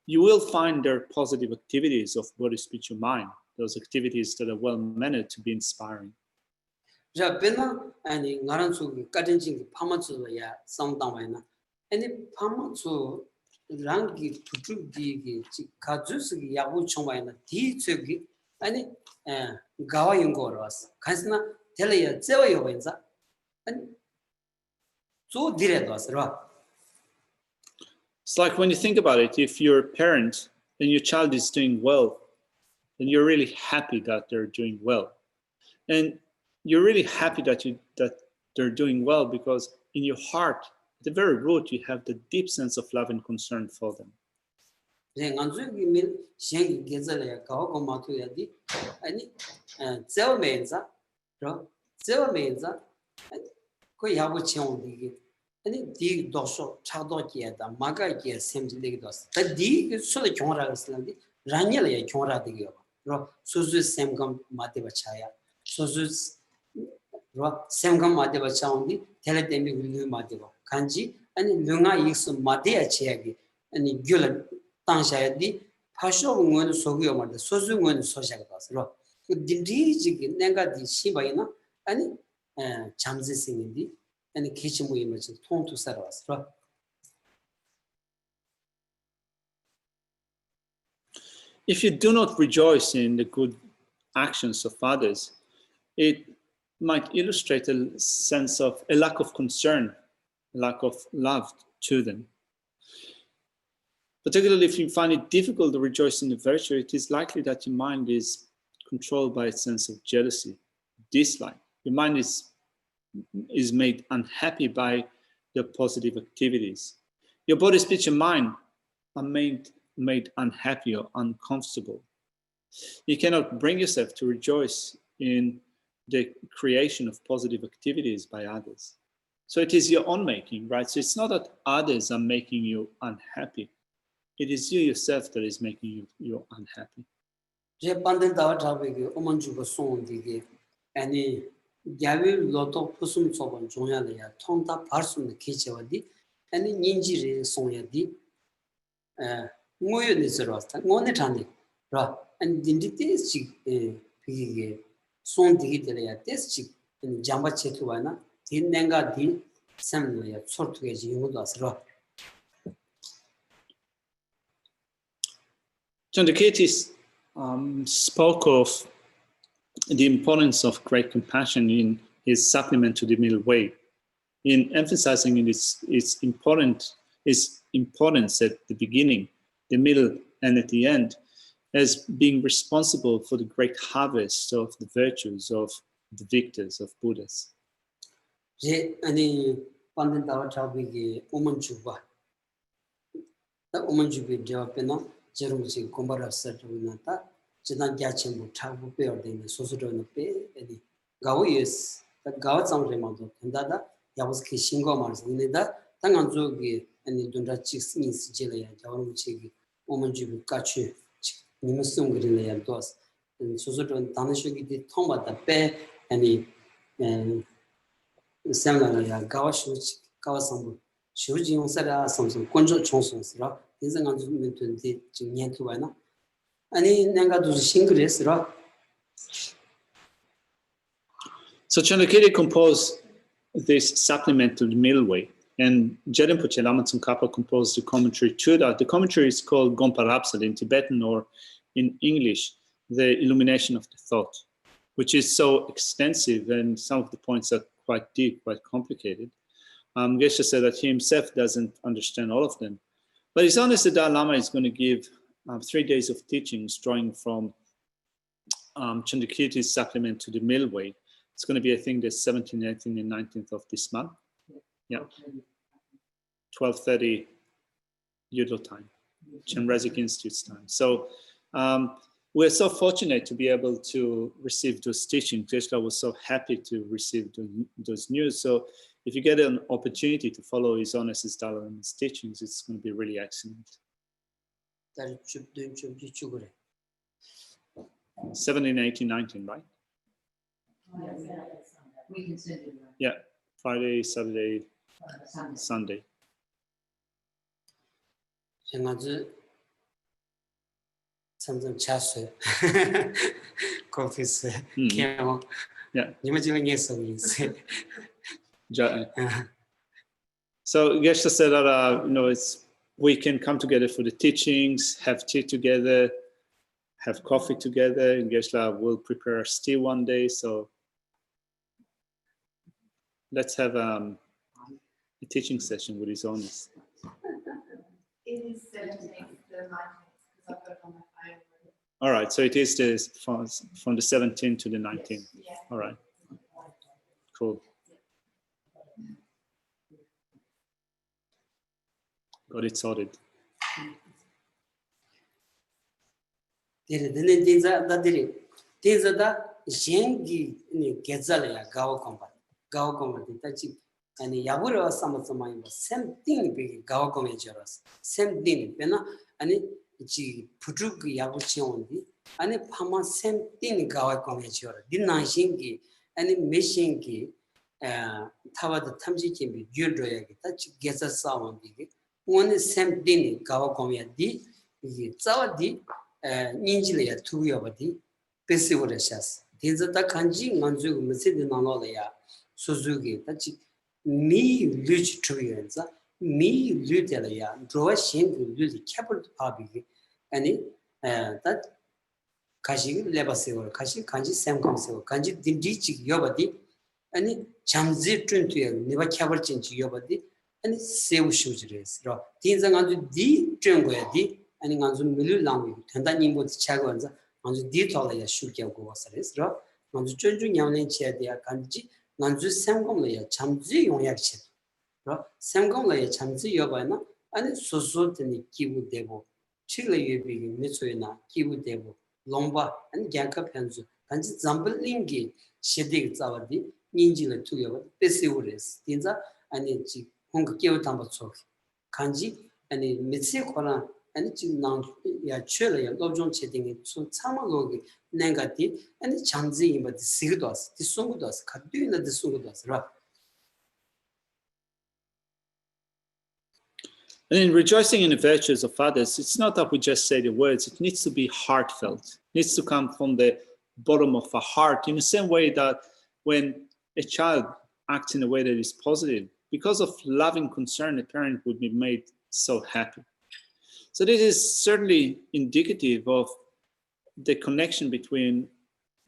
you will find their positive activities of body, speech, and mind, those activities that are well-mannered to be inspiring. Any pamazu rangi putugi kazusugi yabu chongwaina di tsugi ani gawa yungoras kansna telaya zewa yowenza and so diredos ra. It's like when you think about it, if you're a parent and your child is doing well, then you're really happy that they're doing well. And you're really happy that they're doing well because in your heart, at the very root, you have the deep sense of love and concern for them. Kanji and Lunga Yixu Madia Chiagi and Gulan Tanshayadi, Pasho Ngun Sogioma, the Sozungun Sojagas, Rock. With the Digi Negati Shibaina and Chamsi Singindi and the kitchen we imagine Ton to Saras. If you do not rejoice in the good actions of others, it might illustrate a sense of a lack of concern, lack of love to them. Particularly if you find it difficult to rejoice in the virtue, it is likely that your mind is controlled by a sense of jealousy, dislike. Your mind is made unhappy by the positive activities. Your body, speech, and mind are made unhappy or uncomfortable. You cannot bring yourself to rejoice in the creation of positive activities by others. So it is your own making, right? So it's not that others are making you unhappy. It is you yourself that is making you unhappy. Chandrakirti spoke of the importance of great compassion in his supplement to the middle way, in emphasizing its importance at the beginning, the middle, and at the end, as being responsible for the great harvest of the virtues of the victors, of Buddhas. 지난 야침부 타고 배어되는 소소로는 배 아니 가오이스 가오 장레만도 된다다 야부스키 신고 말서 근데다 당한 쪽이 아니 돈다 직스니 스질이야 자원 치기 오먼지부 까치 님은 숨그리는 도스 소소로는 단식이 통마다 배 아니 생각나야 가와슈 가와상부 쇼지용사라 삼성 권조 총송스라 인생한 좀 된데 지금 년투와나 아니 내가 도 싱글했으라. So Chandrakiri composed this supplement to the Middle Way, and Jerimpoche Lama Tsongkhapa composed the commentary to that. The commentary is called Gompa Rhapsody in Tibetan, or in English, the Illumination of the Thought, which is so extensive, and some of the points are quite deep, quite complicated. Geshe said that he himself doesn't understand all of them, but he's honest that Dalai Lama is going to give 3 days of teachings drawing from Chandrakirti's supplement to the Middle Way. It's going to be, I think, the 17th, 18th, and 19th of this month. Yeah. 12:30 Udall time, Chenrezig Institute's time. So we're so fortunate to be able to receive those teachings. Geshe was so happy to receive those news. So if you get an opportunity to follow His Holiness Dalai Lama's teachings, it's going to be really excellent. 17, 18, 19, right? We can send it. Yeah, Friday, Saturday, Sunday. Sunday. 생각지 삼성 차수 코피스 개모 Yeah. 니마 지금 예성이 So Geshe said that we can come together for the teachings, have tea together, have coffee together, and Geshe will prepare tea one day. So let's have a teaching session with His Holiness. It is 17th, the 19th, because I've got it on my phone. All right, so it is from the 17th to the 19th. Yeah. All right, cool. Got it sorted. 데르드는 데자다들이 데자다 셴기 게잘이야 가오콤바 데타치 아니 야부르 삼삼마이 샘띵 비기 가오콤에 저러스 샘띵 베나 아니 지 푸주기 야부치온디 아니 파마 샘띵 가오콤에 저러 딘나신기 아니 메신기 타와드 탐지kim비 유르야기 타치 게자 사원디기 오늘 샘띵 가오콤에 디 이게 자와디 ninjilaya tuyabadi pesivurashas dizata kanji nganzu mesidi nanolaya suzugi tachi mi luch tuyenza mi lutelaya drowa shingu luzi kapul pabi ani that kashi lebasevor kashi kanji samkamsevor kanji dindichi yobadi ani chamzi tuntuya niba kapul chinchi yobadi ani sevu shujres ro dinza nganzu di trengoyadi 아니 간주 밀랑이 단단히 못 차고서 간주 디토라야 슈게고 왔어요. 간주 전주 냐는 체대야 간지 간주 생공로야 잠지 용약치. 생공로야 잠지 여바나 아니 소소드니 기부되고 칠레 예비 미소이나 기부되고 롱바 아니 양카 편주 간지 잠블링기 시대가 자와디 인지를 투여 베시우레스 진짜 아니 지 홍그 깨우 담바초 간지 아니 미세 코나 아니 지금 나야 최래야 로종 체딩이 좀 참아로기 내가디 아니 장지 임바디 시기도 왔어 디송도 왔어 가디나 디송도 왔어 And in rejoicing in the virtues of others, it's not that we just say the words, it needs to be heartfelt. It needs to come from the bottom of our heart, in the same way that when a child acts in a way that is positive, because of loving concern, a parent would be made so happy. So this is certainly indicative of the connection between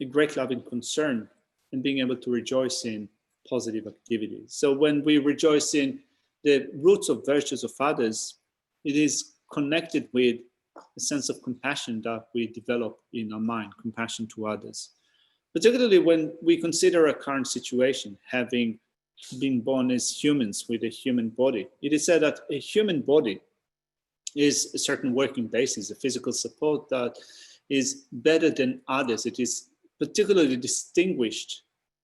a great loving concern and being able to rejoice in positive activities. So when we rejoice in the roots of virtues of others, it is connected with a sense of compassion that we develop in our mind, compassion to others. Particularly when we consider our current situation, having been born as humans with a human body. It is said that a human body is a certain working basis, a physical support that is better than others. It is particularly distinguished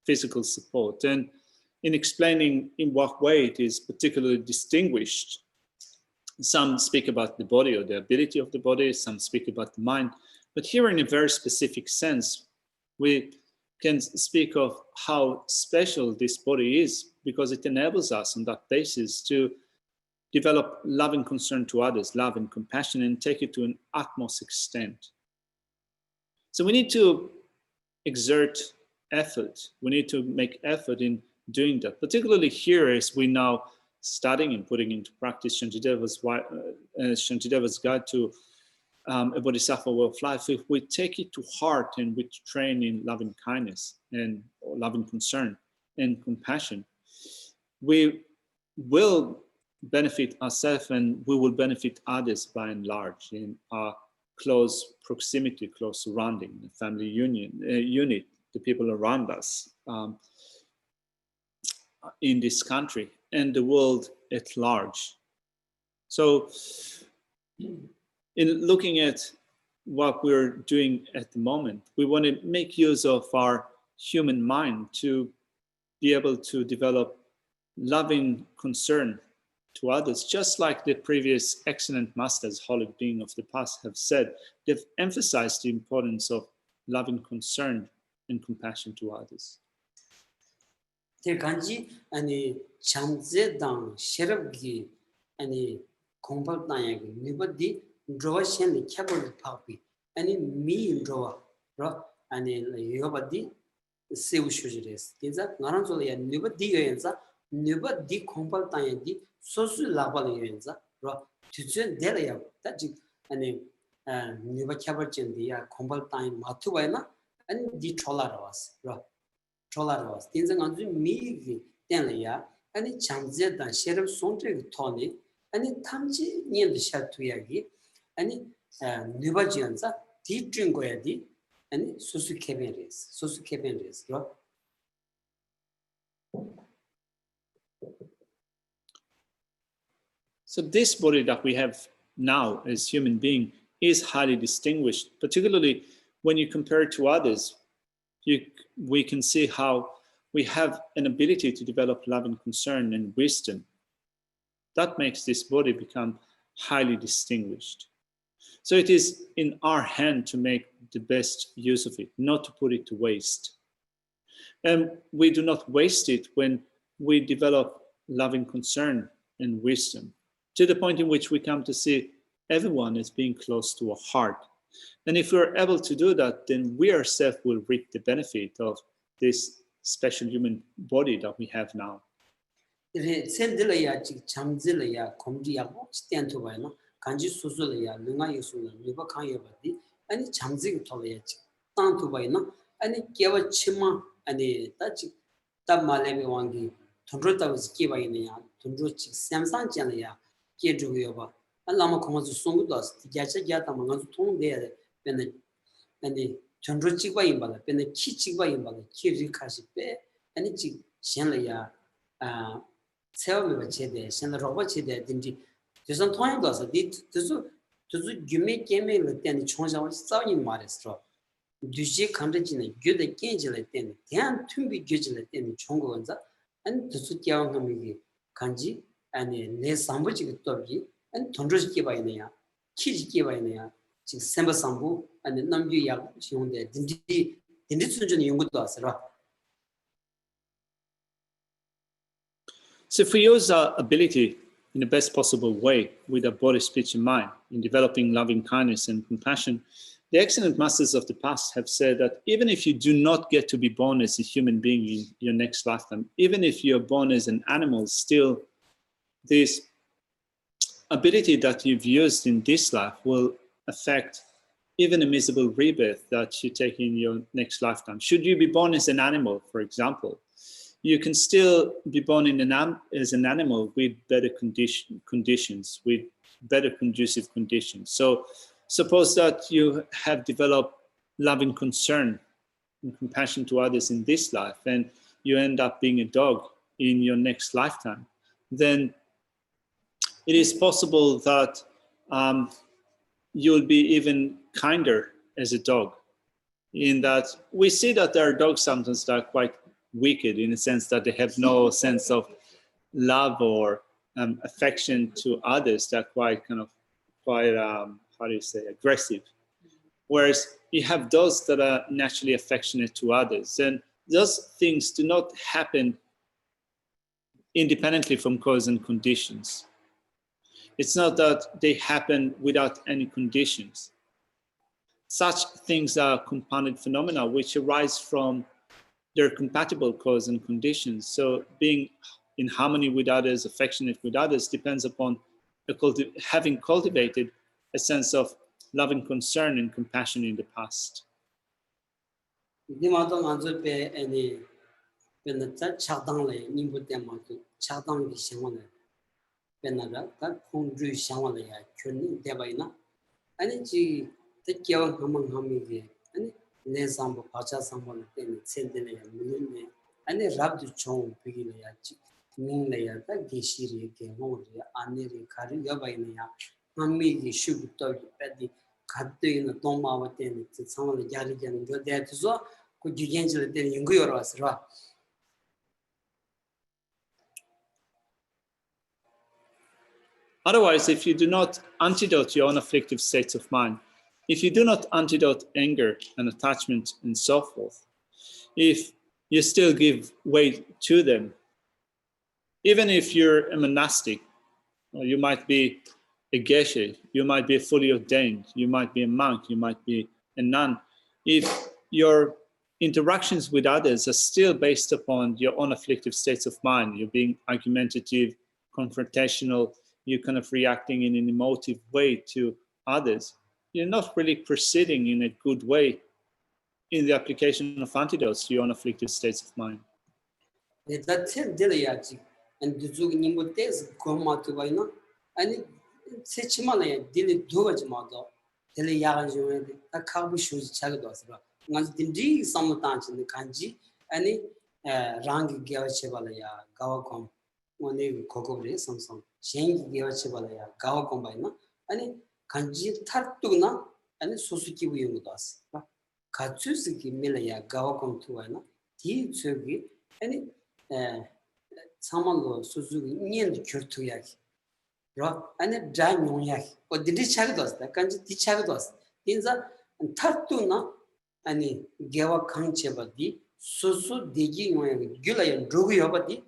physical support. And in explaining in what way it is particularly distinguished, some speak about the body or the ability of the body, some speak about the mind. But here in a very specific sense, we can speak of how special this body is, because it enables us on that basis to develop love and concern to others, love and compassion, and take it to an utmost extent. So we need to exert effort. We need to make effort in doing that, particularly here as we now studying and putting into practice Shantideva's guide to a Bodhisattva way of life. If we take it to heart and we train in loving kindness and loving concern and compassion, we will benefit ourselves and we will benefit others by and large in our close proximity, close surrounding, the family unit, the people around us in this country and the world at large. So in looking at what we're doing at the moment, we want to make use of our human mind to be able to develop loving concern to others, just like the previous excellent masters, holy beings of the past have said. They've emphasized the importance of loving concern and compassion to others. 대간지 아니 잠제당 셰럽기 아니 공발당에 니버디 드로션이 캡을 파피 아니 미인드로 아니 요바디 세우슈지레스 인자 나란솔이야 니버디가 니버디 공발당에디 소수 라발이엔자 로 뒤전 데려야 다지 아니 니버 캡을진디야 공발당에 마투바이나 아니 디 촐라라와스 로 촐라라와스 인자 안주 미기 된래야 아니 잠제단 셰럽 송트의 토니 아니 탐지 니엔드 샤투야기 아니 니버지안자 디트린 거야디 아니 소수 케벤레스 로 So this body that we have now as human being is highly distinguished, particularly when you compare it to others. We can see how we have an ability to develop love and concern and wisdom. That makes this body become highly distinguished. So it is in our hand to make the best use of it, not to put it to waste. And we do not waste it when we develop loving concern and wisdom, to the point in which we come to see everyone as being close to our heart. And if we're able to do that, then we ourselves will reap the benefit of this special human body that we have now. 센들이야 지 잠질이야 검지하고 스탠토바이나 간지 수술이야 능아이수는 리버 강여바디 아니 잠지기 돌려야지 땅토바이나 아니 개와 치마 아니 따지 답말레미 왕기 돈로다고 기바이네야 돈로치 샘상잖아야 개주고요바 알라마 코마즈 송구다스 야차야다 망아즈 통데야 베네 아니 돈로치 바이발라 베네 키치 바이발라 키리카시페 아니 지 셴려야 아 세월이 제대 신의 로봇 제대 딘지 저선 통해서 디저 규메 게메를 때는 총장을 싸우니 말했어. 뒤지 컨텐츠는 규대 깨질을 때는 대한 tum비 규질을 때는 총고원자 안 저수 기왕함이 간지 아니 내 상부지가 또기 안 돈주지 봐야냐 키지 봐야냐 지금 셈바 상부 아니 남규야 지용대 딘지 순전 연구도 왔어라. So if we use our ability in the best possible way with our body, speech, and mind in developing loving kindness and compassion, the excellent masters of the past have said that even if you do not get to be born as a human being in your next lifetime, even if you're born as an animal, still this ability that you've used in this life will affect even a miserable rebirth that you take in your next lifetime. Should you be born as an animal, for example, you can still be born as an animal with better conditions, with better conducive conditions. So suppose that you have developed loving concern and compassion to others in this life, and you end up being a dog in your next lifetime, then it is possible that you'll be even kinder as a dog, in that we see that there are dogs sometimes that are quite wicked in the sense that they have no sense of love or affection to others. They're quite how do you say, aggressive. Whereas you have those that are naturally affectionate to others, and those things do not happen independently from cause and conditions. It's not that they happen without any conditions. Such things are compounded phenomena which arise from their compatible cause and conditions. So being in harmony with others, affectionate with others, depends upon having cultivated a sense of loving concern and compassion in the past. 니마도 안줄배 아니 변나자 차당래 님부 때만도 차당기 생활에 변나라 다 공주 생활에 균이 대바이나 아니 지 대기와 함함이게 아니 내상부 바자 상관을 때문에 센데네 물네 아니 랍도 총 비기네야 지 민네야 다 게시리 게모리 아니리 가리 여바이네야 함미기 슈부터 빼디 가드이나 동마와 때문에 상황을 야리게는 거 대해서 그 유견질 때는 연구하러 왔어라. Otherwise, if you do not antidote your own afflictive states of mind, if you do not antidote anger and attachment and so forth, if you still give way to them, even if you're a monastic, or you might be a Geshe, you might be fully ordained, you might be a monk, you might be a nun, if your interactions with others are still based upon your own afflictive states of mind, you're being argumentative, confrontational, you're kind of reacting in an emotive way to others, you're not really proceeding in a good way in the application of antidotes to your own afflictive states of mind. That's it. And the Zug Nimbotes Goma to Vaina, and Sechimale did it do as model, Teleyajo, a cowboy shoes chagados. Once the sometimes in the kanji, any rangi Gavachevalaya, Gavakom, one Kokore, some Shangi Gavachevalaya, Gavakom Baina, any kanji Tartuna, and Susuki Wimudas. Katsuki Milaya, Gavakom to Vaina, T. Tsugi, any 사망로 수수기 년도 결투야기 로 안에 자용야기 어디 차가도스다 간지 뒤차가도스 인자 탈투나 아니 개와 강체바디 수수 대기 용야기 귤아야 drugu여바디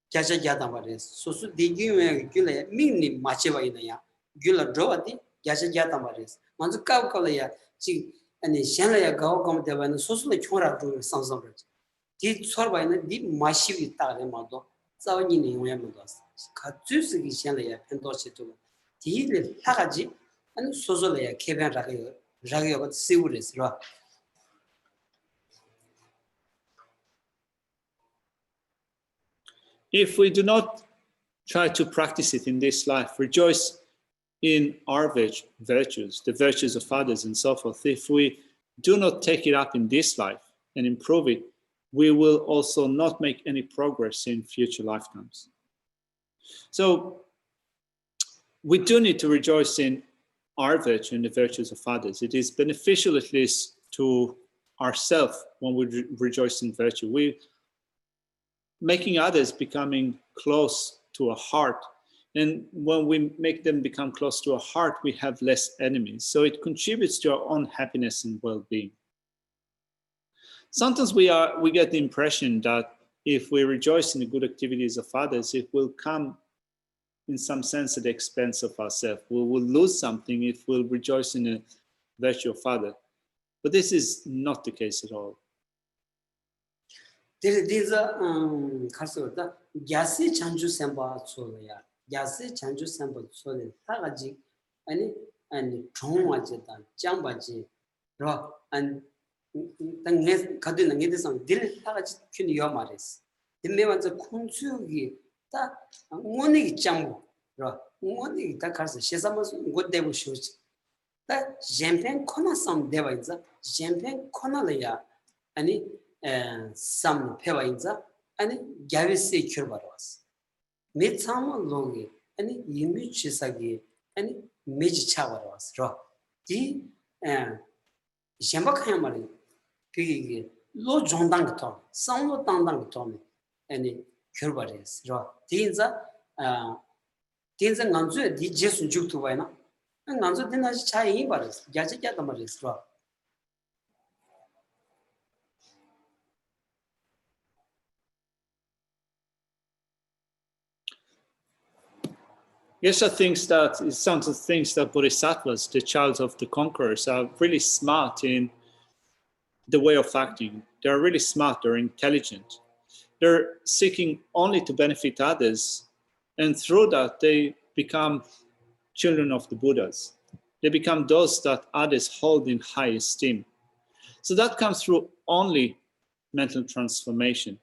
자자자다 말이야 수수 대기 용야기 귤아야 민니 마체바이나야 귤아 드로바디 자자자다 말이야 먼저 까우까라야 지 아니 샹라야 가오감 대바는 수수의 총라 두 상상을 디 처바이나 디 마시비 따레마도 싸우니 용야면도 가주스기 샹라야 펜도시도 디를 하가지 아니 소소라야 개변라가 라가가 세우레스라. If we do not try to practice it in this life, rejoice in our virtues, the virtues of others and so forth, if we do not take it up in this life and improve it, we will also not make any progress in future lifetimes. So we do need to rejoice in our virtue and the virtues of others. It is beneficial, at least, to ourselves when we rejoice in virtue. Making others becoming close to our heart. And when we make them become close to our heart, we have less enemies. So it contributes to our own happiness and well-being. Sometimes we get the impression that if we rejoice in the good activities of others, it will come in some sense at the expense of ourselves. We will lose something if we'll rejoice in the virtue of others. But this is not the case at all. These are Kasota, Yasi Chanju Samba Solia, Yasi Chanju Samba Solia, Tagaji, and Tromajetan, Jambaji, Ra, and Kaduna Nidison, Dil Tagaji Kunyomaris. The name of the Kunsugi, that Moni Jambo, Ra, Moni Takas, Shesamas, good devil shoes. That Champagne Conasam Devaza, Champagne Conalea, and some pevainza and gavisi curbaros. Mitsama logi and yimichisagi and mijchavaros. Di 셴박하야 말이야. 그게 로 종당 거 상로 당당 거 아니 결발이었어. 진짜 진짜 난주에 디 제수 죽도 봐이나. 난주 되나지 차이 말이었어. 야지야다 말이었어. Geshe thinks that it sounds of things that Bodhisattvas, the child of the conquerors, are really smart in the way of acting. They're really smart, they're intelligent. They're seeking only to benefit others, and through that they become children of the Buddhas. They become those that others hold in high esteem. So that comes through only mental transformation.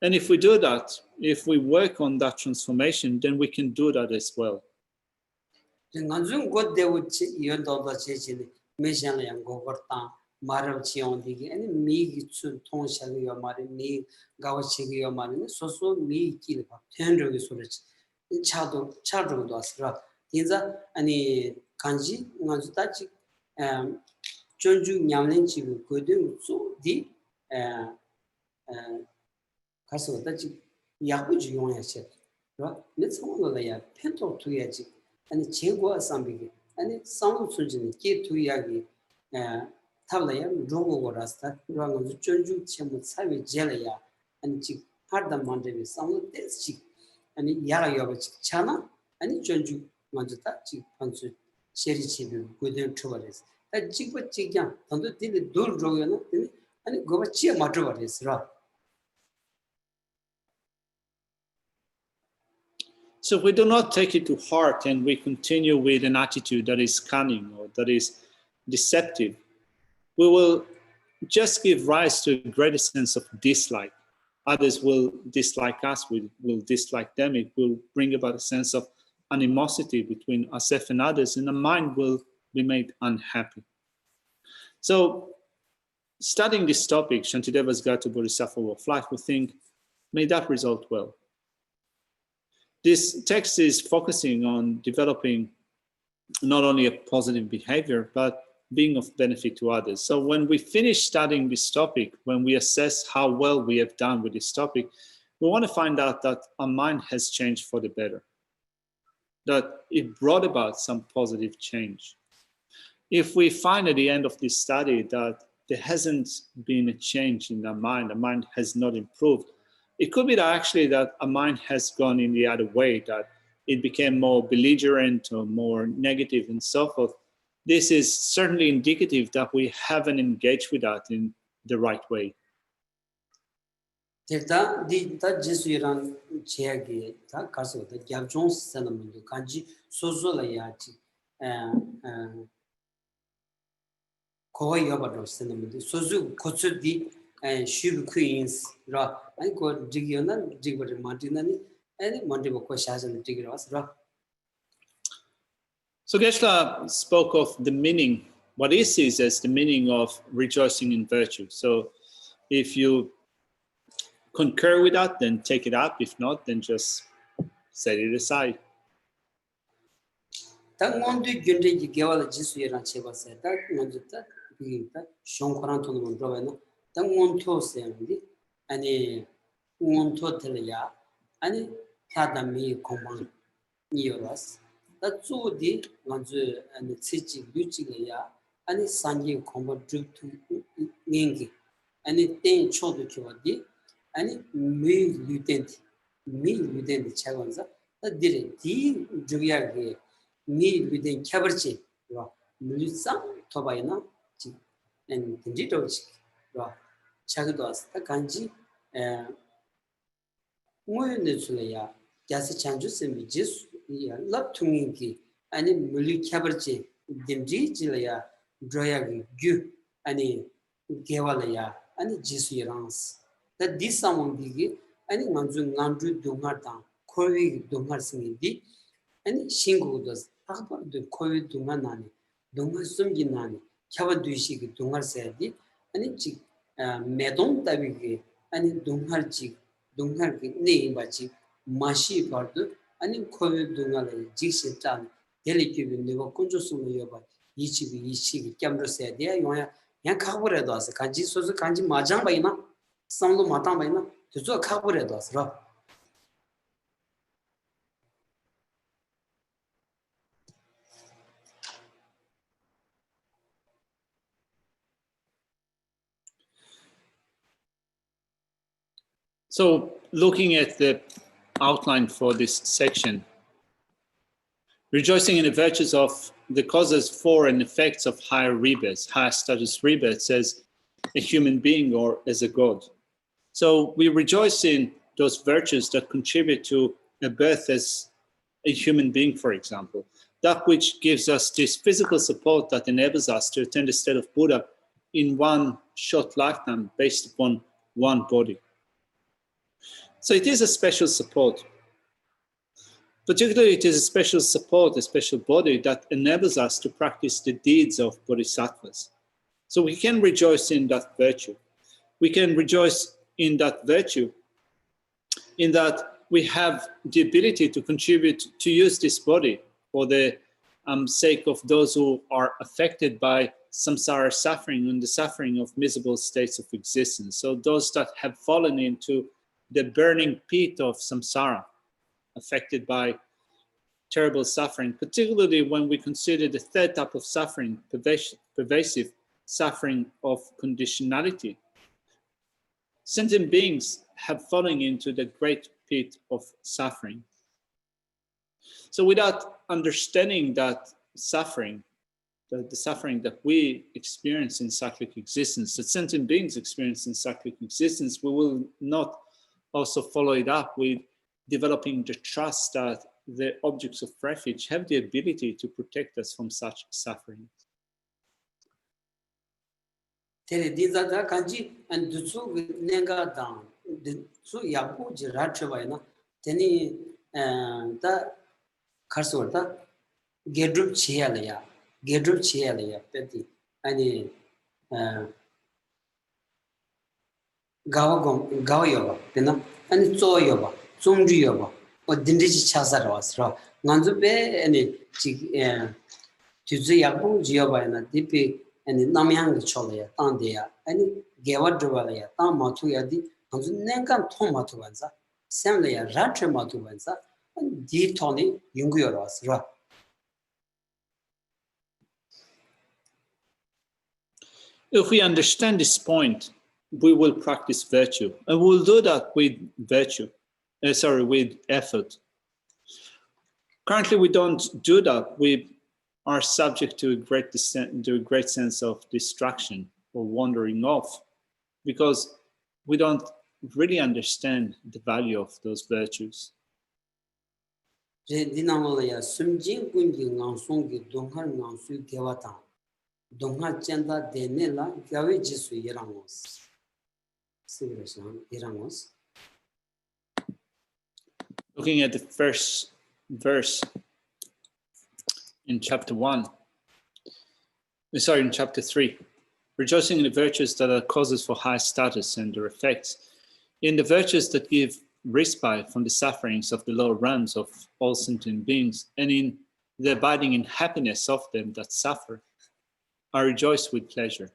And if we do that, if we work on that transformation, then we can do that as well. 난중 곧 대우치 연도도 제지니 메시아는 양고거다 말을 지원되기 아니 미기춘 통शा기요 말이 미 가와치기요 말이 소소 미기를 봐 텐적이 소리지 차도도 왔으라 인자 아니 간지 난주다지 전주 냠는 지구 거든 소디 가서 다지 약부지 용해서 그렇죠? 내 상황을야 펜토 투야지 아니 제고 상비기 아니 상호 순진이 게 투야기 탑라야 로고고라스타 그런 거 전주 체무 사회 제라야 아니 지 하다 만데비 상호 데스 아니 야라여버 차나 아니 전주 먼저 지 판수 세리치비 고된 투버레스 다 지고 지냥 단도 딜 돌 로요는 아니 고바 치에 맞어버레스라. So if we do not take it to heart and we continue with an attitude that is cunning or that is deceptive, we will just give rise to a greater sense of dislike. Others will dislike us, we will dislike them. It will bring about a sense of animosity between ourselves and others, and the mind will be made unhappy. So studying this topic, Shantideva's Guide to Bodhisattva of Life, we think, may that result well. This text is focusing on developing not only a positive behavior, but being of benefit to others. So when we finish studying this topic, when we assess how well we have done with this topic, we want to find out that our mind has changed for the better, that it brought about some positive change. If we find at the end of this study that there hasn't been a change in our mind has not improved, it could be that actually that our mind has gone in the other way, that it became more belligerent or more negative and so forth. This is certainly indicative that we haven't engaged with that in the right way. 제가 디다 지수이란 제약이 다 가서 갸종 쓰는 간지 소소라야지 거의 여바로 쓰는 분들 소수 고츠디 쉬브 퀸스라 아니 고 지기는 지버리 마티나니 아니 monte ko shasan tigirasra. So Geshe spoke of the meaning, what he sees as the meaning of rejoicing in virtue. So if you concur with that, then take it up. If not, then just set it aside. 당원도 균대지 개월 지수이란 제바세 딱 먼저다 비다 쇼코란 돈을 들어가는 당원토세는데 아니 원토텔이야 아니 타담이 공방 이어라스 다주디 먼저 아니 치치 류치가야 아니 산지 공방 주투 닝기 아니 땡 초도 키워디 아니 미 류텐티 차원자 다디리 디 주야게 미 류텐 캬버치 와 물상 토바이나 지 엔 딘지토치 와 차기도 왔다 간지 뭐였네 줄이야 야스 찬주스미 지수 야 럽퉁인기 아니 물리 캬버치 딘지지야 드라야기 규 아니 개발이야 아니 지수이랑스 다 디사몬기기 아니 만주 난주 동하다 코위 동하스미디 아니 신고도 아빠도 코위 동하나니 동하숨기나니 캬버두시기 동하세디 아니 지 매동 따비기 아니 동할지 동할기 네임바지 마시 버도 아니 코위 동하래 지시탄 델리키비 네고 콘조스무 여바 이치기 겸로세 돼 용야 양 카보레도 와서 간지 소소 간지 마장 바이나 상도 마당 바이나 저 카보레도 와서 So looking at the outline for this section, rejoicing in the virtues of the causes for and effects of higher rebirths, higher status rebirths as a human being or as a god. So we rejoice in those virtues that contribute to a birth as a human being, for example, that which gives us this physical support that enables us to attain the state of Buddha in one short lifetime based upon one body. So it is a special support. Particularly, it is a special support, a special body that enables us to practice the deeds of Bodhisattvas. So we can rejoice in that virtue. We can rejoice in that virtue, in that we have the ability to contribute, to use this body for the sake of those who are affected by samsara suffering and the suffering of miserable states of existence. So those that have fallen into the burning pit of samsara, affected by terrible suffering, particularly when we consider the third type of suffering, pervasive suffering of conditionality. Sentient beings have fallen into the great pit of suffering. So without understanding that suffering, the suffering that we experience in cyclic existence, that sentient beings experience in cyclic existence, we will not also follow it up with developing the trust that the objects of refuge have the ability to protect us from such suffering. 테레디자다 간지 안 두수 내가다 수 야부지 라트바이나 테니 다 카르소다 게드룹 치야래야 페티 아니 가와요 되나 아니 쪼요바 종주요바 딘디지 차사라와스라 난주베 아니 지 주지 야부 지어바이나 디피 아니 남양 초래야 땅데야 아니 게와드발이야 땅 마투야디 한주 냉간 통 마투반자 샘래야 라트 마투반자 디토니 용구여라스라. If we understand this point, we will practice virtue, and we'll do that with with effort. Currently, we don't do that. We are subject to a great sense of distraction or wandering off, because we don't really understand the value of those virtues. 제디나몰이야 숨진 군기 낭송기 동할 낭수 개와타 동할 젠다 데네라 가위지수 이랑오스 시그레션 이랑오스. Looking at the first verse in chapter 3, rejoicing in the virtues that are causes for high status and their effects, in the virtues that give respite from the sufferings of the lower realms of all sentient beings, and in the abiding in happiness of them that suffer, I rejoice with pleasure.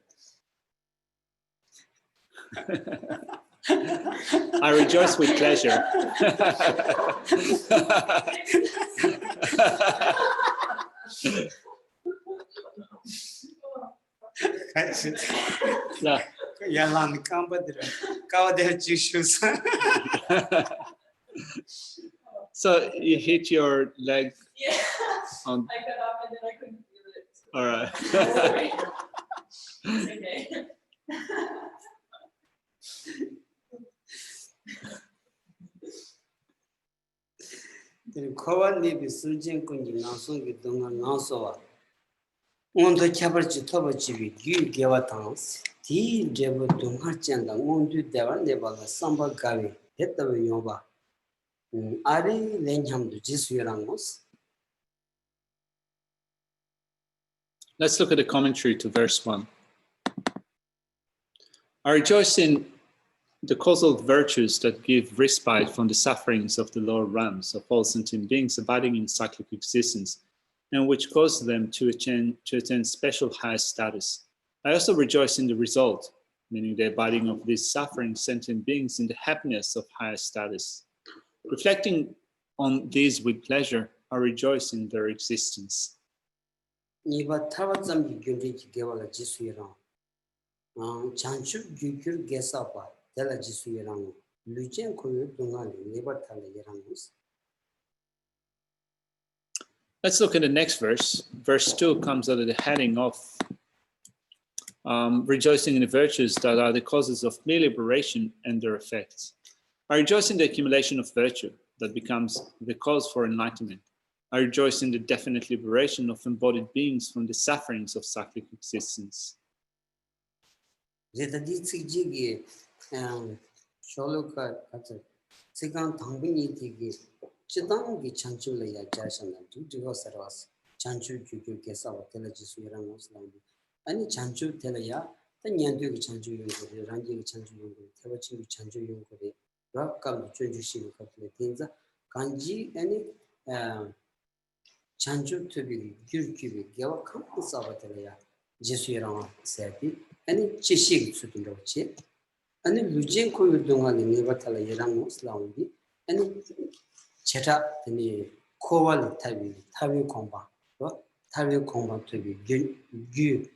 I rejoice with pleasure. No. 야란 깜바드라 가와데 지슈스. So you hit your leg. Yeah. On... I got up and then I couldn't feel it. All right. Sorry. It's okay. 코완리비 술진 군기 나송기 동안 나서와 온도 캬버지 토버지비 기 개와탕스 디 제부 동하찬다 온도 대와 네바가 삼바 가위 했다고 요바 아리 렌함도 지수여랑고스. Let's look at the commentary to verse 1. I rejoice in the causal virtues that give respite from the sufferings of the lower realms of all sentient beings abiding in cyclic existence, and which causes them to attain special higher status. I also rejoice in the result, meaning the abiding of these suffering sentient beings in the happiness of higher status. Reflecting on these with pleasure, I rejoice in their existence. 이바 타바잠기 gyunji gewala jisuyirang chanchu gyugyur gesapa dela jisuyirang lujen koyo dungali niba tala yirangus. Let's look at the next verse. Verse 2 comes under the heading of rejoicing in the virtues that are the causes of mere liberation and their effects. I rejoice in the accumulation of virtue that becomes the cause for enlightenment. I rejoice in the definite liberation of embodied beings from the sufferings of cyclic existence. Zeta di tsikjigi sholoka kata tsikan tangbini digi chidangi chanchu la ya jashana dujiga sarwas chanchu gyugyur gesapa dela jisuyirang lambi. Ani chanchu tela ya ta nyandu ki chanchu yungore rangi ki chanchu yungore tebachi ki chanchu yungore rakam chunju shibu kaple tenza kanji ani chanchu tubi gyurkibi gyawa kampu saba tela ya jisuyirang sabi ani chishi tsudinda wachi ani lujen koyo dungali niva tala yirang lambi ani cheta tani kowali tabi komba tabi komba tubi gyu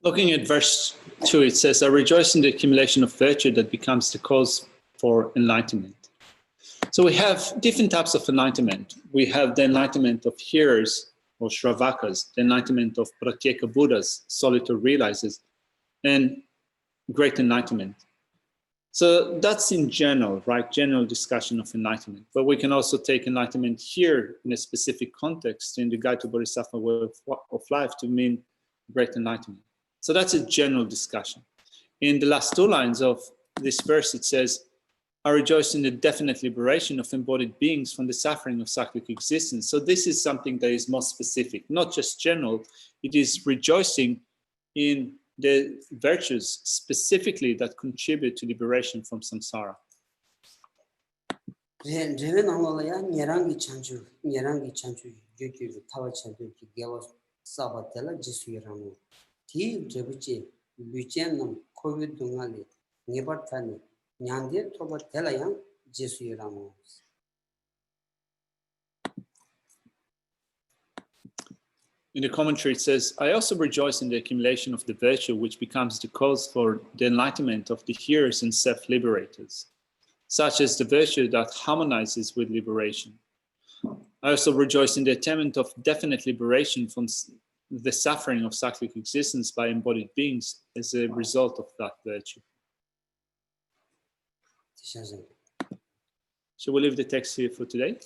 Looking at verse 2, it says, I rejoice in the accumulation of virtue that becomes the cause for enlightenment. So we have different types of enlightenment. We have the enlightenment of hearers or Shravakas, the enlightenment of Pratyeka Buddhas, solitary realizers, and great enlightenment. So that's in general, right? General discussion of enlightenment. But we can also take enlightenment here in a specific context in the Guide to Bodhisattva Way of Life to mean great enlightenment. So that's a general discussion. In the last two lines of this verse, it says, I rejoice in the definite liberation of embodied beings from the suffering of cyclic existence. So this is something that is more specific, not just general. It is rejoicing in the virtues specifically that contribute to liberation from samsara. In the commentary, it says, I also rejoice in the accumulation of the virtue which becomes the cause for the enlightenment of the hearers and self-liberators, such as the virtue that harmonizes with liberation. I also rejoice in the attainment of definite liberation from the suffering of cyclic existence by embodied beings as a result of that virtue. Shall we leave the text here for today?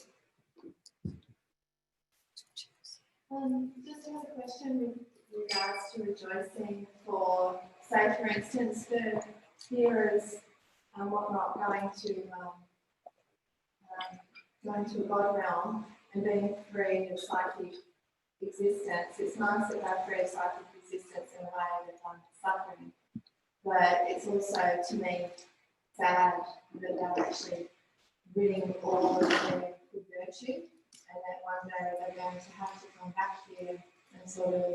Just have a question with regards to rejoicing for, say, for instance, the hearers and whatnot going to a God realm and being free of psychic existence. It's nice that they're free of psychic existence in a way that I'm suffering, but it's also, to me, sad that they're actually winning all of their good virtue. And that one day they're going to have to come back here and sort of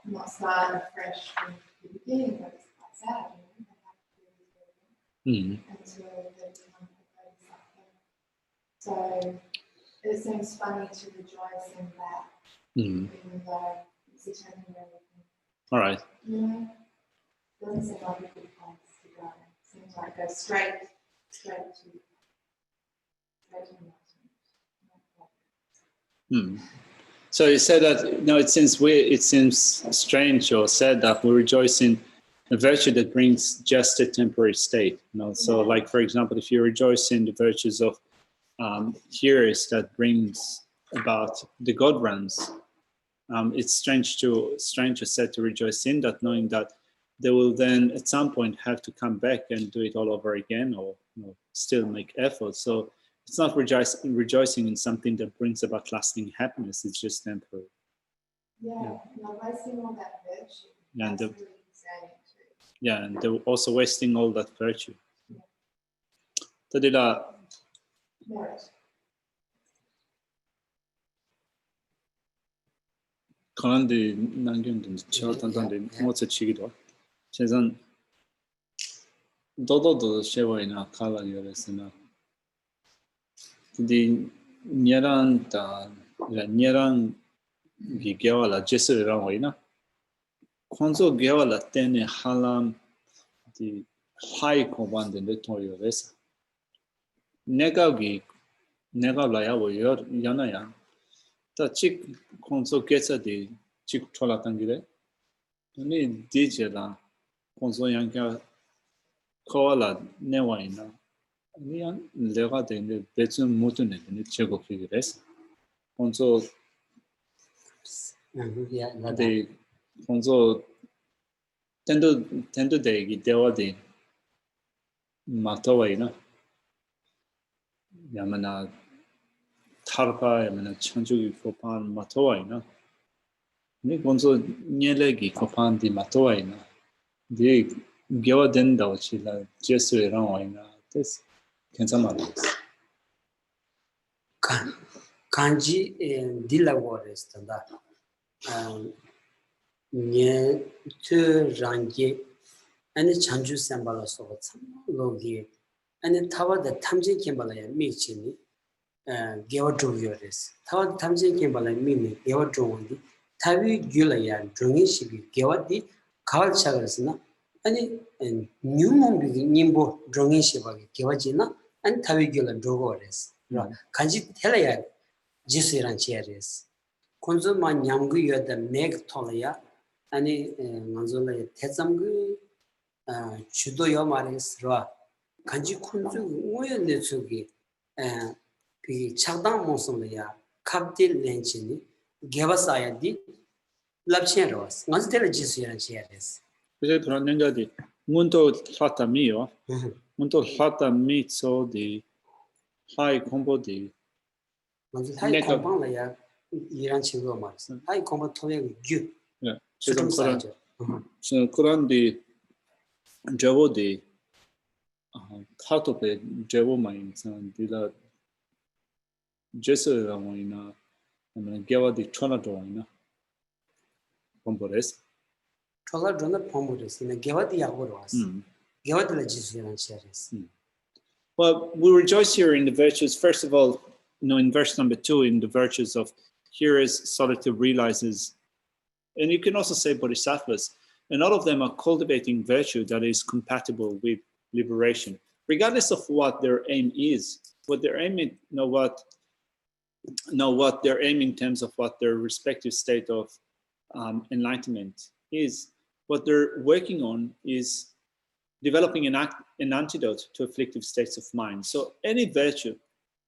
not start afresh from the beginning, but it's quite sad, you know, they have to do this until they become a bodhisattva. So it seems funny to rejoice in that, even though it's a temporary thing. All right. You know, it doesn't seem like a good place to go. It seems like go straight to So you said that it seems strange or sad that we rejoice in a virtue that brings just a temporary state. You know, so like for example, if you rejoice in the virtues of hearers that brings about the God realms, it's strange or sad to rejoice in that, knowing that they will then at some point have to come back and do it all over again, or still make effort. So it's not rejoicing in something that brings about lasting happiness. It's just temporary. Yeah. You're wasting all that virtue. Yeah, That's really sad too. Yeah, and they're also wasting all that virtue. Tadila merit. Kalandi Nangyun Chilton what's a chigido. Chazan Dodo Shewa in a Kala Yoresina. The Nyaran Nyaran Gigawala Geshe Rawaina. Konzo Gawala Tene Halam the high command in the Toyores. Negagi Negalaya were Yanaya. The chick Konzo gets a the chick Tolatangile. Only Dijela Konzo Yanka Koala Newaina. Nian Lega de Betsun Mutunet in the Chego figures. Konzo Yeah, the Konzo tendo de Gidewa de Matowaina. Yamana Tarpa, Yamana Chanjugi Kopan Matowaina. Ni Konzo Nyelegi Kopan di Matowaina. The Gawa Denda, which is like Jesu Rawaina. This can some others. Kanji dila wores tanda nye tu rangi ane chanju sambala soba logi ane tawa da tamje kembala ya mikchi ni gewa drogi wores tawa da tamje kembala ya mikni gewa drogi tawi gyula ya drongi shibi gewa di kawal chagarasina ane nyumombi nimbo drongi shiba gewa jina ane tawi gyula drogo wores kanji tela ya Geshe ran cheres. Konzo ma nyamgu yoda meg tolaya ani manzola tezamgu chudo yo mares ro kanji konzo ngoyo netsugi pi chagdang mosomla ya kapdil lenchini gewasaya di labchen ros nganz tela Geshe ran cheres. Because Ranengadi Munto Hata Mio, Munto Hata Mitso the high combo the manzo hai kompang la ya iran chigo mares. Hai kompa toye gyu. yeah. Sutum saja. So Quran the Javo the Katope Javo mines and the Geshe Rawaina and Gawa the Chonadoina Pombores. Chola drona pomores in a gewati yagoros. Gewati la Geshe ran cheres. Well, we rejoice here in the virtues. First of all, in verse number 2, in the virtues of here is solitude realizes, and you can also say bodhisattvas, and all of them are cultivating virtue that is compatible with liberation, regardless of what their aim is. What they're aiming, what they're aiming in terms of what their respective state of enlightenment is. What they're working on is developing an antidote to afflictive states of mind. So any virtue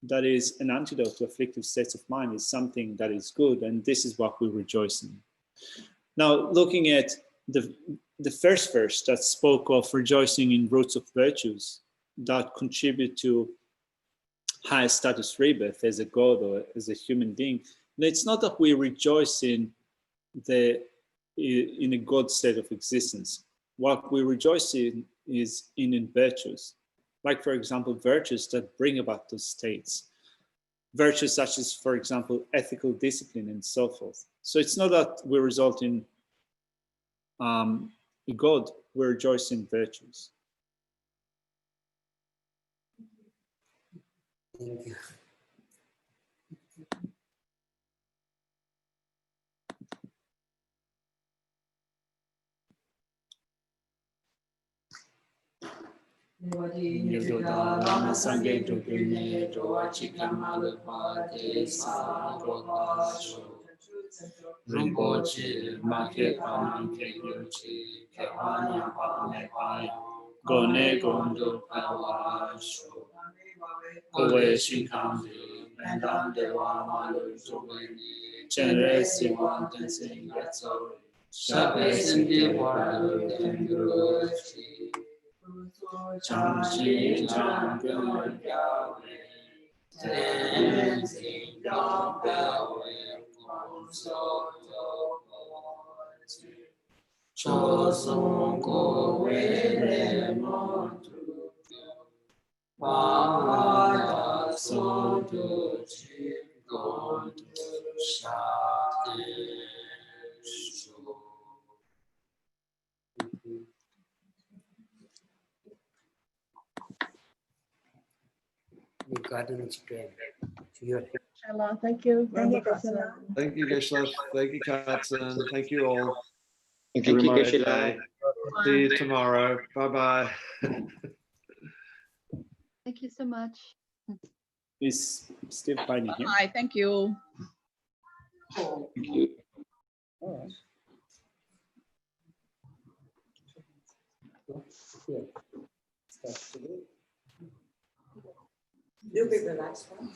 that is an antidote to afflictive states of mind is something that is good, and this is what we rejoice in. Now, looking at the first verse that spoke of rejoicing in roots of virtues that contribute to high status rebirth as a god or as a human being, and it's not that we rejoice in a god state of existence. What we rejoice in is in virtues. Like, for example, virtues that bring about those states. Virtues such as, for example, ethical discipline and so forth. So it's not that we result in God, we rejoice in virtues. Thank you. Lama Sangye Dukune, Doa Chikamalapa, Desa, Golasho, Rinpoche, Make Paman, Keyochi, Kehanya Pame Paya, Gone Gondo Pawasho, Kowe Shinkambi, Mendam Dewa Malu Zubini, Chenre Siwan Tensing Yatsori, Shape Sindi Waralu Tenguchi, Chanchi Changun Gawe, Tenzing Gawe, Konso Tokochi, Choson Kowe Le Montu, Pada soto chikondu shate shu. You got an explain. Inshallah, thank you. Thank you, Geshe. Thank you, Geshe. Thank you, Katsun. Thank you all. Thank you, Geshe. See you tomorrow. Bye-bye. Thank you so much. Is Steve finding him? Hi, thank you. Thank you. You'll be relaxed one.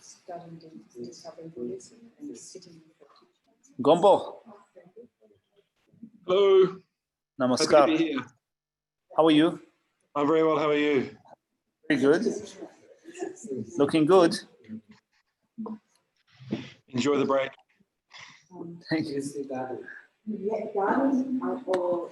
Starting to discovering Buddhism and sitting with the teacher. Gombo, Hello. Happy to namaskar. be here. How are you? I'm very well. How are you? Very good. Looking good. Enjoy the break. Thank you. Yes, the garden. Yeah, gardens are all